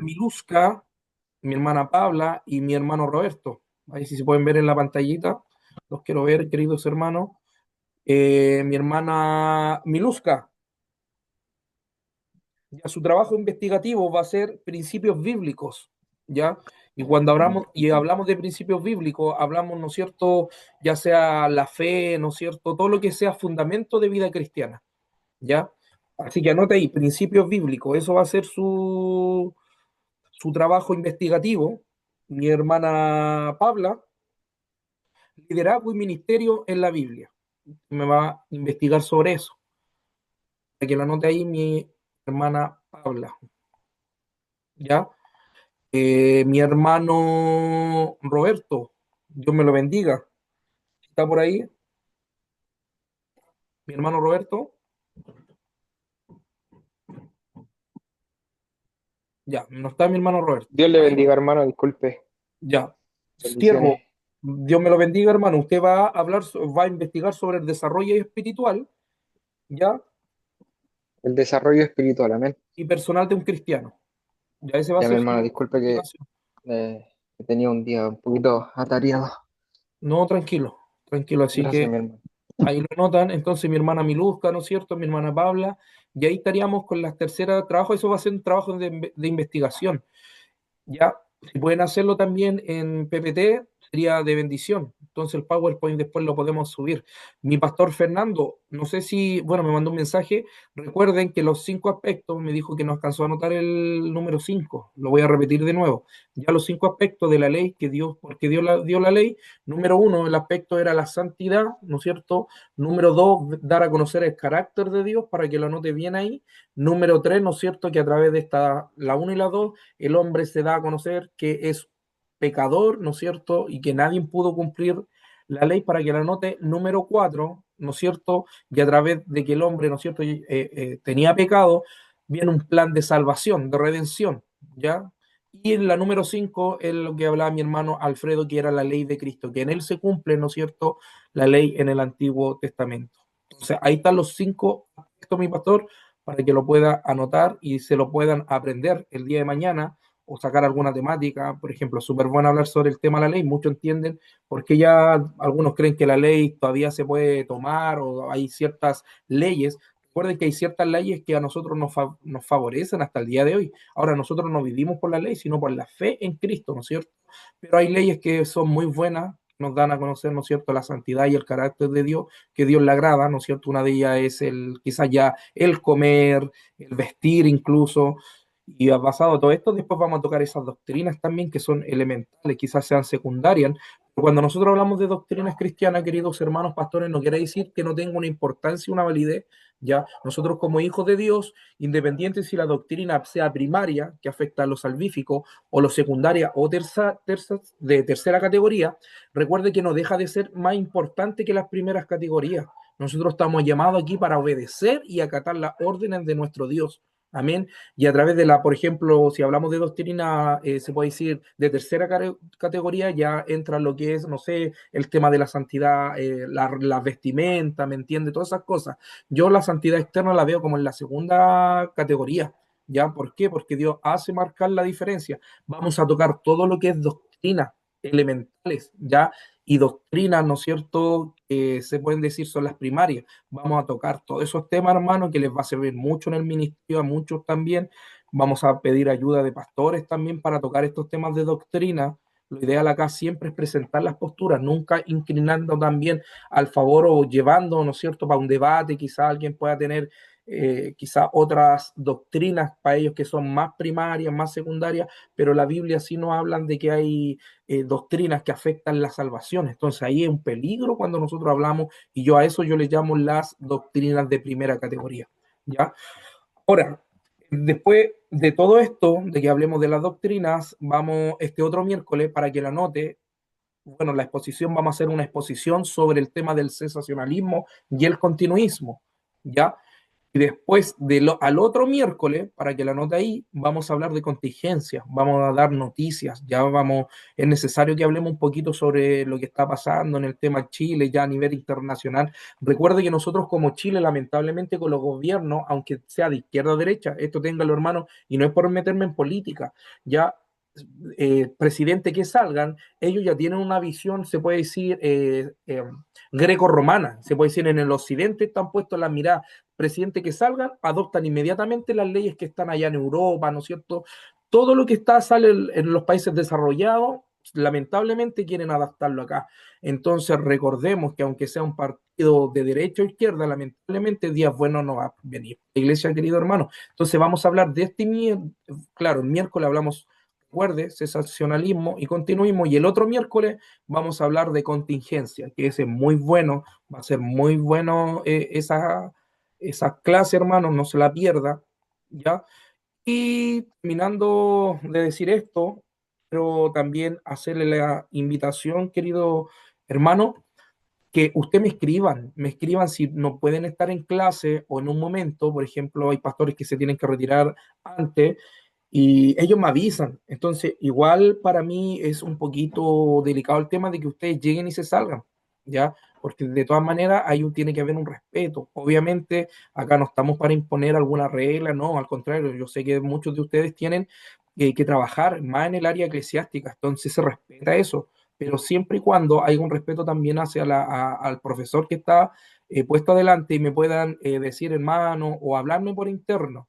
Miluska, mi hermana Pabla y mi hermano Roberto. Ahí si se pueden ver en la pantallita. Los quiero ver, queridos hermanos. Mi hermana Miluska. Ya, su trabajo investigativo va a ser principios bíblicos, ¿ya? Y cuando hablamos de principios bíblicos, hablamos, ¿no es cierto?, ya sea la fe, ¿no es cierto?, todo lo que sea fundamento de vida cristiana, ¿ya? Así que anote ahí, principios bíblicos, eso va a ser su trabajo investigativo. Mi hermana Pabla, liderazgo y ministerio en la Biblia. Me va a investigar sobre eso. Para que lo anote ahí mi hermana Pabla, ¿ya? Mi hermano Roberto, Dios me lo bendiga. ¿Está por ahí? Mi hermano Roberto. Ya, no está mi hermano Roberto. Dios le bendiga, hermano, disculpe. Ya. Bendiciones. Siervo, Dios me lo bendiga, hermano. Usted va a investigar sobre el desarrollo espiritual, ¿ya? El desarrollo espiritual, amén. Y personal de un cristiano. Ya ese va a Ya, mi ser su hermano, disculpe que motivación. he tenido un día un poquito atareado. No, tranquilo, tranquilo. Así Gracias, que mi hermano. ahí lo notan. Entonces mi hermana Miluzca, ¿no es cierto? Mi hermana Pabla. Y ahí estaríamos con las terceras trabajos. Eso va a ser un trabajo de investigación. Ya, si pueden hacerlo también en PPT, sería de bendición. Entonces el PowerPoint después lo podemos subir. Mi pastor Fernando, no sé si, bueno, me mandó un mensaje. Recuerden que los 5 aspectos, me dijo que no alcanzó a anotar el número 5. Lo voy a repetir de nuevo. Ya los 5 aspectos de la ley que Dios, porque dio la ley. Número 1, el aspecto era la santidad, ¿no es cierto? Número 2, dar a conocer el carácter de Dios para que lo anote bien ahí. Número 3, ¿no es cierto? Que a través de esta, la 1 y la 2 el hombre se da a conocer que es pecador, ¿no es cierto? Y que nadie pudo cumplir la ley para que la note. Número 4, ¿no es cierto? Y a través de que el hombre, ¿no es cierto?, tenía pecado, viene un plan de salvación, de redención, ¿ya? Y en la número 5 es lo que hablaba mi hermano Alfredo, que era la ley de Cristo, que en él se cumple, ¿no es cierto?, la ley en el Antiguo Testamento. Entonces, ahí están los 5 aspectos, mi pastor, para que lo pueda anotar y se lo puedan aprender el día de mañana o sacar alguna temática. Por ejemplo, es súper bueno hablar sobre el tema de la ley. Muchos entienden porque ya algunos creen que la ley todavía se puede tomar o hay ciertas leyes. Recuerden que hay ciertas leyes que a nosotros nos favorecen hasta el día de hoy. Ahora, nosotros no vivimos por la ley, sino por la fe en Cristo, ¿no es cierto? Pero hay leyes que son muy buenas, nos dan a conocer, ¿no es cierto?, la santidad y el carácter de Dios, que Dios le agrada, ¿no es cierto? Una de ellas es quizás ya el comer, el vestir incluso, y basado en todo esto, después vamos a tocar esas doctrinas también que son elementales, quizás sean secundarias. Pero cuando nosotros hablamos de doctrinas cristianas, queridos hermanos pastores, no quiere decir que no tenga una importancia, una validez. Ya nosotros como hijos de Dios, independiente si la doctrina sea primaria, que afecta a lo salvífico, o lo secundaria o de tercera categoría, recuerde que no deja de ser más importante que las primeras categorías. Nosotros estamos llamados aquí para obedecer y acatar las órdenes de nuestro Dios. Amén. Y a través de por ejemplo, si hablamos de doctrina, se puede decir de tercera categoría, ya entra lo que es, no sé, el tema de la santidad, la vestimenta, ¿me entiende? Todas esas cosas. Yo la santidad externa la veo como en la segunda categoría. ¿Ya? ¿Por qué? Porque Dios hace marcar la diferencia. Vamos a tocar todo lo que es doctrina, elementales, ¿ya? Y doctrinas, ¿no es cierto?, que se pueden decir son las primarias. Vamos a tocar todos esos temas, hermano, que les va a servir mucho en el ministerio, a muchos también. Vamos a pedir ayuda de pastores también para tocar estos temas de doctrina. Lo ideal acá siempre es presentar las posturas, nunca inclinando también al favor o llevando, ¿no es cierto?, para un debate. Quizá alguien pueda tener quizá otras doctrinas para ellos que son más primarias, más secundarias, pero la Biblia sí nos hablan de que hay doctrinas que afectan la salvación. Entonces ahí es un peligro cuando nosotros hablamos, y yo a eso yo le llamo las doctrinas de primera categoría. ¿Ya? Ahora, después de todo esto, de que hablemos de las doctrinas, vamos este otro miércoles, para que la anote, bueno, la exposición, vamos a hacer una exposición sobre el tema del sensacionalismo y el continuismo, ¿ya? Y después al otro miércoles, para que la anote ahí, vamos a hablar de contingencia, vamos a dar noticias, es necesario que hablemos un poquito sobre lo que está pasando en el tema Chile ya a nivel internacional. Recuerde que nosotros como Chile, lamentablemente con los gobiernos, aunque sea de izquierda o derecha, esto téngalo hermano, y no es por meterme en política, ya presidente que salgan, ellos ya tienen una visión, se puede decir, greco-romana, se puede decir en el occidente están puestos las miradas, presidente que salgan, adoptan inmediatamente las leyes que están allá en Europa, ¿no es cierto? Todo lo que sale en los países desarrollados, lamentablemente quieren adaptarlo acá. Entonces recordemos que aunque sea un partido de derecha o izquierda, lamentablemente días buenos no va a venir. Iglesia, querido hermano. Entonces vamos a hablar de claro, el miércoles hablamos, recuerde, sensacionalismo y continuismo, y el otro miércoles vamos a hablar de contingencia, que ese es muy bueno, va a ser muy bueno esa clase, hermano, no se la pierda, ¿ya? Y terminando de decir esto, pero también hacerle la invitación, querido hermano, que usted me escriban si no pueden estar en clase o en un momento. Por ejemplo, hay pastores que se tienen que retirar antes y ellos me avisan. Entonces, igual para mí es un poquito delicado el tema de que ustedes lleguen y se salgan, ¿ya? Porque de todas maneras tiene que haber un respeto. Obviamente, acá no estamos para imponer alguna regla, no, al contrario, yo sé que muchos de ustedes tienen que trabajar más en el área eclesiástica, entonces se respeta eso, pero siempre y cuando haya un respeto también hacia al profesor que está puesto adelante y me puedan decir hermano o hablarme por interno.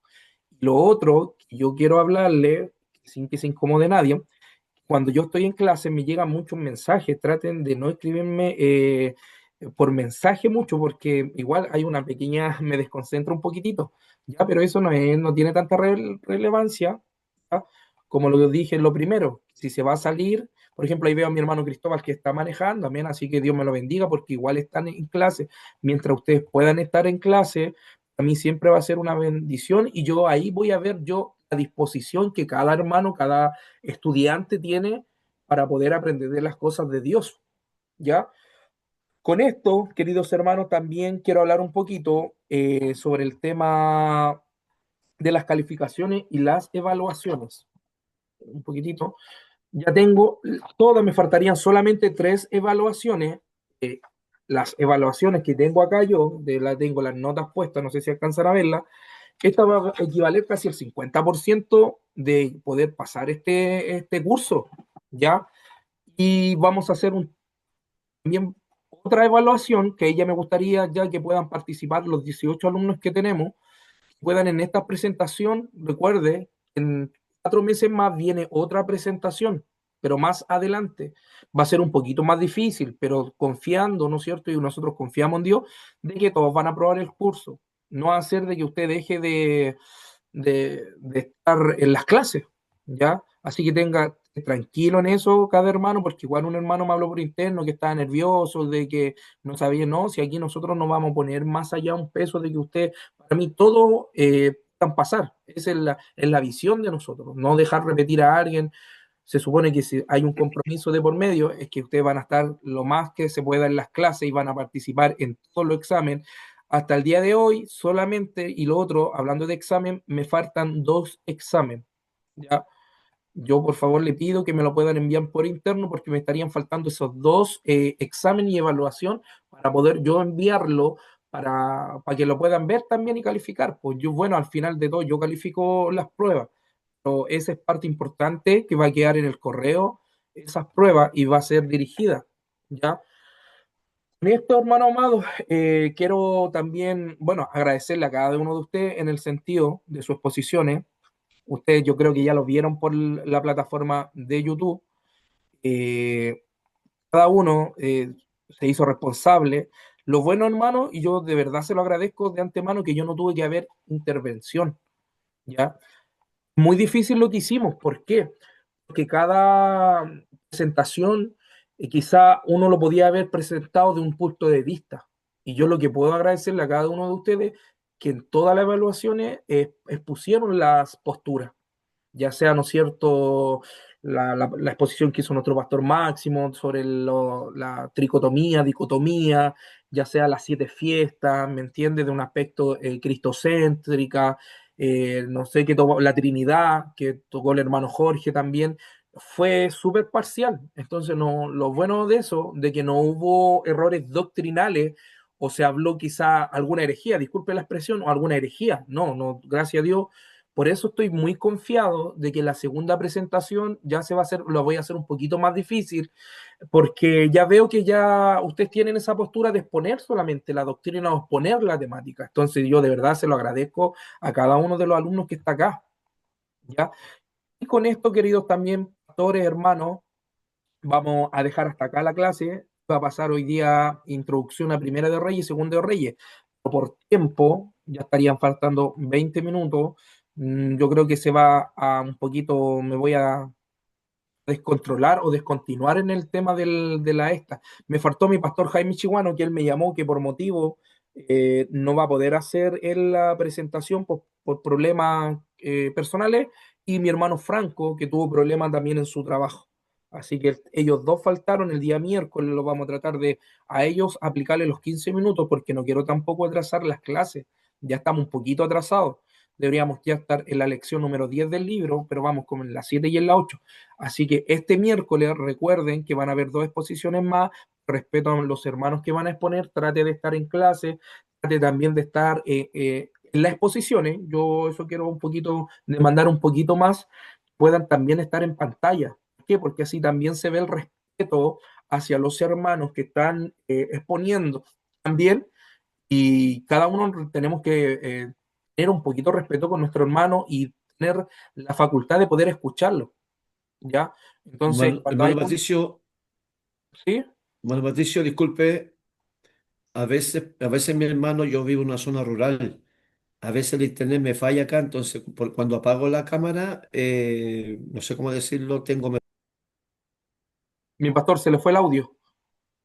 Lo otro que yo quiero hablarle, sin que se incomode nadie, cuando yo estoy en clase me llegan muchos mensajes, traten de no escribirme por mensaje mucho, porque igual hay una pequeña, me desconcentra un poquitito, ya, pero eso no tiene tanta relevancia, ¿ya? Como lo dije en lo primero, si se va a salir, por ejemplo, ahí veo a mi hermano Cristóbal que está manejando, amén, así que Dios me lo bendiga, porque igual están en clase, mientras ustedes puedan estar en clase, a mí siempre va a ser una bendición y yo ahí voy a ver yo la disposición que cada hermano, cada estudiante tiene para poder aprender de las cosas de Dios, ¿ya? Con esto, queridos hermanos, también quiero hablar un poquito sobre el tema de las calificaciones y las evaluaciones. Un poquitito. Ya tengo todas, me faltarían solamente 3 evaluaciones. Eh, las evaluaciones que tengo acá yo, tengo las notas puestas, no sé si alcanzan a verlas. Esta va a equivaler casi al 50% de poder pasar este curso, ¿ya? Y vamos a hacer también otra evaluación que ella me gustaría ya que puedan participar los 18 alumnos que tenemos, puedan en esta presentación, recuerde, en 4 meses más viene otra presentación, pero más adelante va a ser un poquito más difícil, pero confiando, ¿no es cierto? Y nosotros confiamos en Dios de que todos van a aprobar el curso. No va a ser de que usted deje de estar en las clases, ¿ya? Así que tenga tranquilo en eso cada hermano, porque igual un hermano me habló por interno que estaba nervioso, de que no sabía, no, si aquí nosotros no vamos a poner más allá un peso de que usted, para mí todo puedan pasar, esa es la visión de nosotros, no dejar repetir a alguien. Se supone que si hay un compromiso de por medio, es que ustedes van a estar lo más que se pueda en las clases y van a participar en todos los exámenes. Hasta el día de hoy, solamente, y lo otro, hablando de examen, me faltan 2 exámenes. ¿Ya? Yo, por favor, le pido que me lo puedan enviar por interno porque me estarían faltando esos 2 exámenes y evaluación para poder yo enviarlo para que lo puedan ver también y calificar. Pues yo, bueno, al final de todo, yo califico las pruebas, pero esa es parte importante que va a quedar en el correo, esas pruebas, y va a ser dirigida, ¿ya? Con esto, hermano amado, quiero también, bueno, agradecerle a cada uno de ustedes en el sentido de sus exposiciones. Ustedes yo creo que ya lo vieron por la plataforma de YouTube. Eh, Cada uno se hizo responsable. Lo bueno, hermano, y yo de verdad se lo agradezco de antemano, que yo no tuve que haber intervención, ¿ya? Muy difícil lo que hicimos. ¿Por qué? Porque cada presentación quizá uno lo podía haber presentado de un punto de vista. Y yo lo que puedo agradecerle a cada uno de ustedes, que en todas las evaluaciones expusieron las posturas, ya sea, ¿no es cierto?, la exposición que hizo nuestro pastor Máximo sobre la tricotomía, dicotomía, ya sea las 7 fiestas, ¿me entiendes?, de un aspecto cristocéntrica, no sé, que tocó la Trinidad, que tocó el hermano Jorge también, fue súper parcial. Entonces, no, lo bueno de eso, de que no hubo errores doctrinales, o se habló quizá alguna herejía, disculpe la expresión, o alguna herejía, no, no, gracias a Dios. Por eso estoy muy confiado de que la segunda presentación ya se va a hacer, lo voy a hacer un poquito más difícil, porque ya veo que ya ustedes tienen esa postura de exponer solamente la doctrina o exponer la temática. Entonces yo de verdad se lo agradezco a cada uno de los alumnos que está acá, ¿ya? Y con esto, queridos también pastores, hermanos, vamos a dejar hasta acá la clase. Va a pasar hoy día introducción a Primera de Reyes y Segunda de Reyes. Por tiempo, ya estarían faltando 20 minutos. Yo creo que se va a un poquito, me voy a descontrolar o descontinuar en el tema de la esta. Me faltó mi pastor Jaime Chihuano, que él me llamó que por motivo no va a poder hacer él la presentación por problemas personales, y mi hermano Franco, que tuvo problemas también en su trabajo. Así que ellos dos faltaron el día miércoles, lo vamos a tratar de a ellos aplicarle los 15 minutos porque no quiero tampoco atrasar las clases, ya estamos un poquito atrasados. Deberíamos ya estar en la lección número 10 del libro, pero vamos como en la 7 y en la 8. Así que este miércoles recuerden que van a haber 2 exposiciones más. Respeto a los hermanos que van a exponer, trate de estar en clase, trate también de estar en las exposiciones. Yo eso quiero un poquito, demandar un poquito más, puedan también estar en pantalla. ¿Por qué? Porque así también se ve el respeto hacia los hermanos que están exponiendo también, y cada uno tenemos que tener un poquito de respeto con nuestro hermano y tener la facultad de poder escucharlo, ¿ya? Entonces, Hermano, cuando hay hermano Patricio, ¿sí? hermano Patricio, disculpe, a veces mi hermano, yo vivo en una zona rural. A veces el internet me falla acá, entonces cuando apago la cámara, no sé cómo decirlo, Mi pastor, se le fue el audio,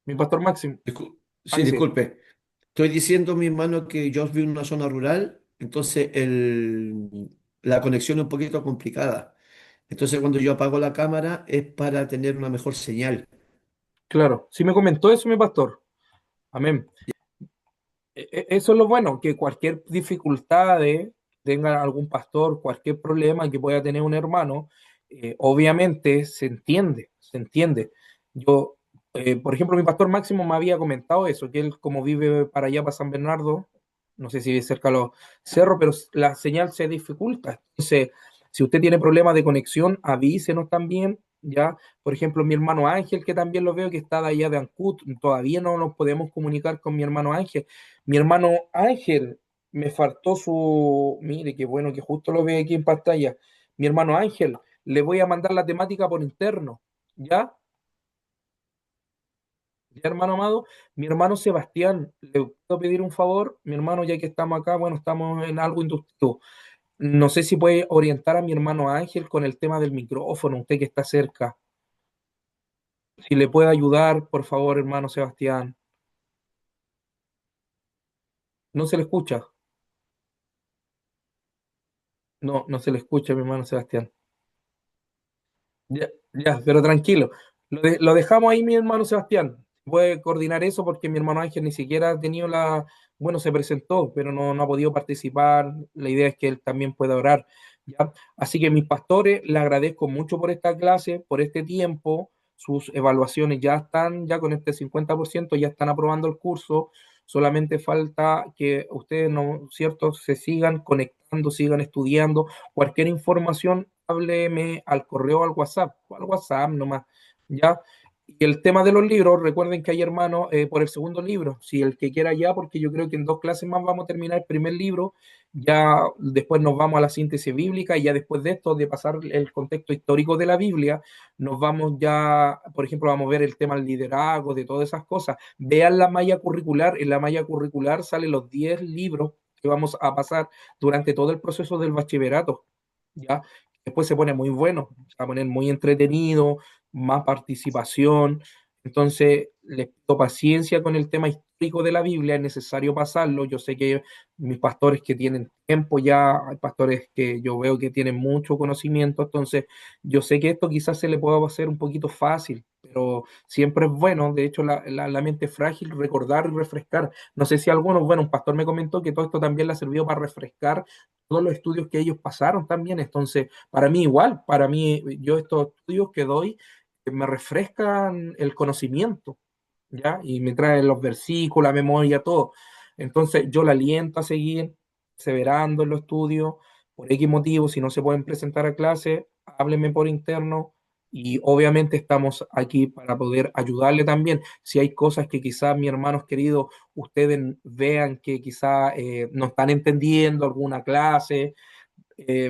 mi pastor Máximo, Sí, ahí sí, disculpe. Estoy diciendo, mi hermano, que yo vivo en una zona rural, entonces la conexión es un poquito complicada. Entonces cuando yo apago la cámara es para tener una mejor señal. claro, sí me comentó eso mi pastor, amén. Eso es lo bueno, que cualquier dificultad tenga algún pastor, cualquier problema que pueda tener un hermano, obviamente se entiende, se entiende. Yo, por ejemplo, mi pastor Máximo me había comentado eso, que él como vive para allá, para San Bernardo, no sé si vive cerca de los cerros, pero la señal se dificulta. Entonces, si usted tiene problemas de conexión, avísenos también, ¿ya? Por ejemplo, mi hermano Ángel, que también lo veo que está de allá de Ancud, todavía no nos podemos comunicar con mi hermano Ángel. Mi hermano Ángel, me faltó su, mire, qué bueno que justo lo ve aquí en pantalla. Mi hermano Ángel, le voy a mandar la temática por interno, ¿ya? Ya, hermano amado. Mi hermano Sebastián, le puedo pedir un favor, mi hermano, ya que estamos acá, bueno, estamos en algo inductivo. No sé si puede orientar a mi hermano Ángel con el tema del micrófono, usted que está cerca. Si le puede ayudar, por favor, hermano Sebastián. No se le escucha. No, no se le escucha, mi hermano Sebastián. Ya, ya, pero tranquilo. Lo dejamos ahí, mi hermano Sebastián. Puede coordinar eso porque mi hermano Ángel ni siquiera ha tenido bueno, se presentó, pero no ha podido participar. La idea es que él también pueda orar, ¿ya? Así que mis pastores, le agradezco mucho por esta clase, por este tiempo. Sus evaluaciones ya están, ya con este 50% ya están aprobando el curso. Solamente falta que ustedes, ¿no, cierto?, se sigan conectando, sigan estudiando. Cualquier información, hábleme al correo, al WhatsApp nomás, ¿ya? Y el tema de los libros, recuerden que hay hermanos por el segundo libro, si el que quiera ya, porque yo creo que en 2 clases más vamos a terminar el primer libro, ya después nos vamos a la síntesis bíblica y ya después de esto, de pasar el contexto histórico de la Biblia, nos vamos ya, por ejemplo, vamos a ver el tema del liderazgo, de todas esas cosas. Vean la malla curricular, en la malla curricular salen los 10 libros que vamos a pasar durante todo el proceso del bachillerato, ¿ya? Después se pone muy bueno, se va a poner muy entretenido, más participación. Entonces, les pido paciencia con el tema histórico de la Biblia, es necesario pasarlo. Yo sé que mis pastores que tienen tiempo ya, hay pastores que yo veo que tienen mucho conocimiento, entonces yo sé que esto quizás se le pueda hacer un poquito fácil, pero siempre es bueno, de hecho la mente es frágil, recordar y refrescar. No sé si algunos, bueno, un pastor me comentó que todo esto también le ha servido para refrescar todos los estudios que ellos pasaron también, entonces para mí igual, para mí yo estos estudios que doy me refrescan el conocimiento, ¿ya? Y me traen los versículos, la memoria, todo. Entonces yo la aliento a seguir perseverando en los estudios, por X motivo, si no se pueden presentar a clase, háblenme por interno y obviamente estamos aquí para poder ayudarle también. Si hay cosas que quizás mis hermanos queridos, ustedes vean que quizás no están entendiendo alguna clase,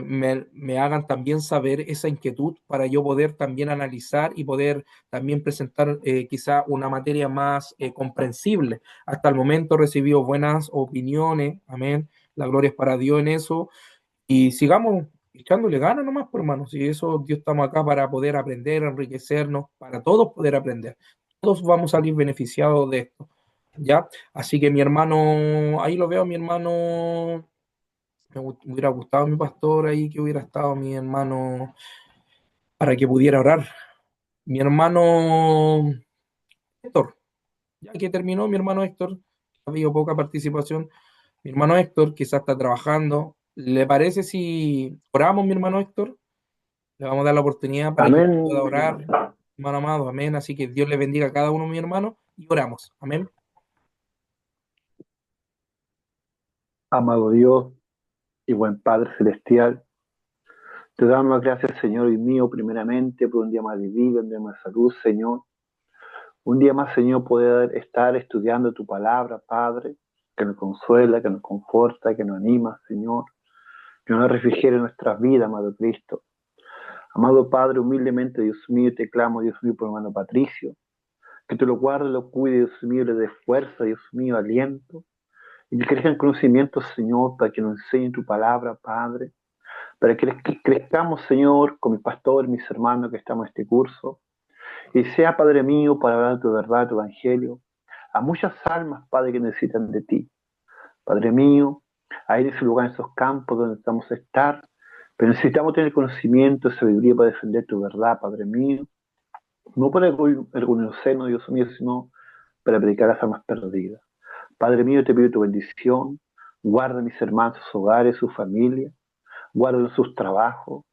me hagan también saber esa inquietud para yo poder también analizar y poder también presentar quizá una materia más comprensible. Hasta el momento he recibido buenas opiniones, amén. La gloria es para Dios en eso. Y sigamos echándole ganas nomás, por hermanos. Y eso, Dios, estamos acá para poder aprender, enriquecernos, para todos poder aprender. Todos vamos a salir beneficiados de esto. ¿Ya? Así que mi hermano, ahí lo veo, mi hermano me hubiera gustado mi pastor ahí, que hubiera estado mi hermano para que pudiera orar. Mi hermano Héctor, ya que terminó mi hermano Héctor, ha habido poca participación. Mi hermano Héctor quizás está trabajando. ¿Le parece si oramos, mi hermano Héctor? Le vamos a dar la oportunidad para que Amén. pueda orar, hermano amado. Amén. Así que Dios le bendiga a cada uno de mis hermanos y oramos. Amén. Amado Dios y buen Padre Celestial, Te damos las gracias, Señor, y mío, primeramente, por un día más de vida, un día más de salud, Señor. Un día más, Señor, poder estar estudiando tu palabra, Padre, que nos consuela, que nos conforta, que nos anima, Señor, que nos refrigere nuestras vidas, amado Cristo. Amado Padre, humildemente, Dios mío, te clamo, Dios mío, por hermano Patricio, que tú lo guardes, lo cuides, Dios mío, le dé fuerza, Dios mío, aliento, y que crezcan conocimientos, Señor, para que nos enseñe tu palabra, Padre, para que crezcamos, Señor, con mis pastores, mis hermanos que estamos en este curso, y sea, Padre mío, para hablar tu verdad, tu evangelio, a muchas almas, Padre, que necesitan de ti. Padre mío, ahí en ese lugar, en esos campos donde estamos a estar, pero necesitamos tener conocimiento, sabiduría para defender tu verdad, Padre mío, no para orgullecernos, Dios mío, sino para predicar a las almas perdidas. Padre mío, te pido tu bendición, guarda a mis hermanos, sus hogares, sus familias, guarda sus trabajos,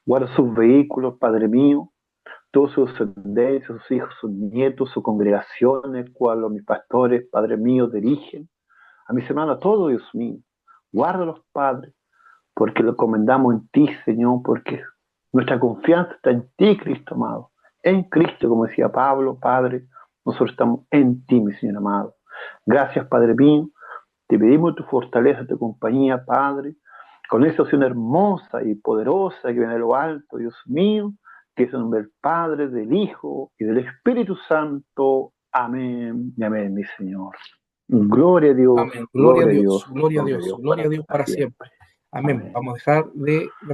guarda sus vehículos, Padre mío, todos sus descendencias, sus hijos, sus nietos, sus congregaciones, cuales mis pastores, Padre mío, dirigen, a mis hermanos, a todos, Dios mío, guárdalos, Padre, porque lo encomendamos en ti, Señor, porque nuestra confianza está en ti, Cristo amado, en Cristo, como decía Pablo, Padre, nosotros estamos en ti, mi Señor amado. Gracias, Padre mío, te pedimos tu fortaleza, tu compañía, Padre, con esa oración hermosa y poderosa que viene de lo alto, Dios mío, que es el nombre del Padre, del Hijo y del Espíritu Santo. Amén y amén, mi Señor. Gloria a Dios, Amén. Gloria a gloria a Dios, Dios, gloria a gloria a Dios, Dios gloria a Dios para siempre. siempre. Amén. Amén. Vamos a dejar de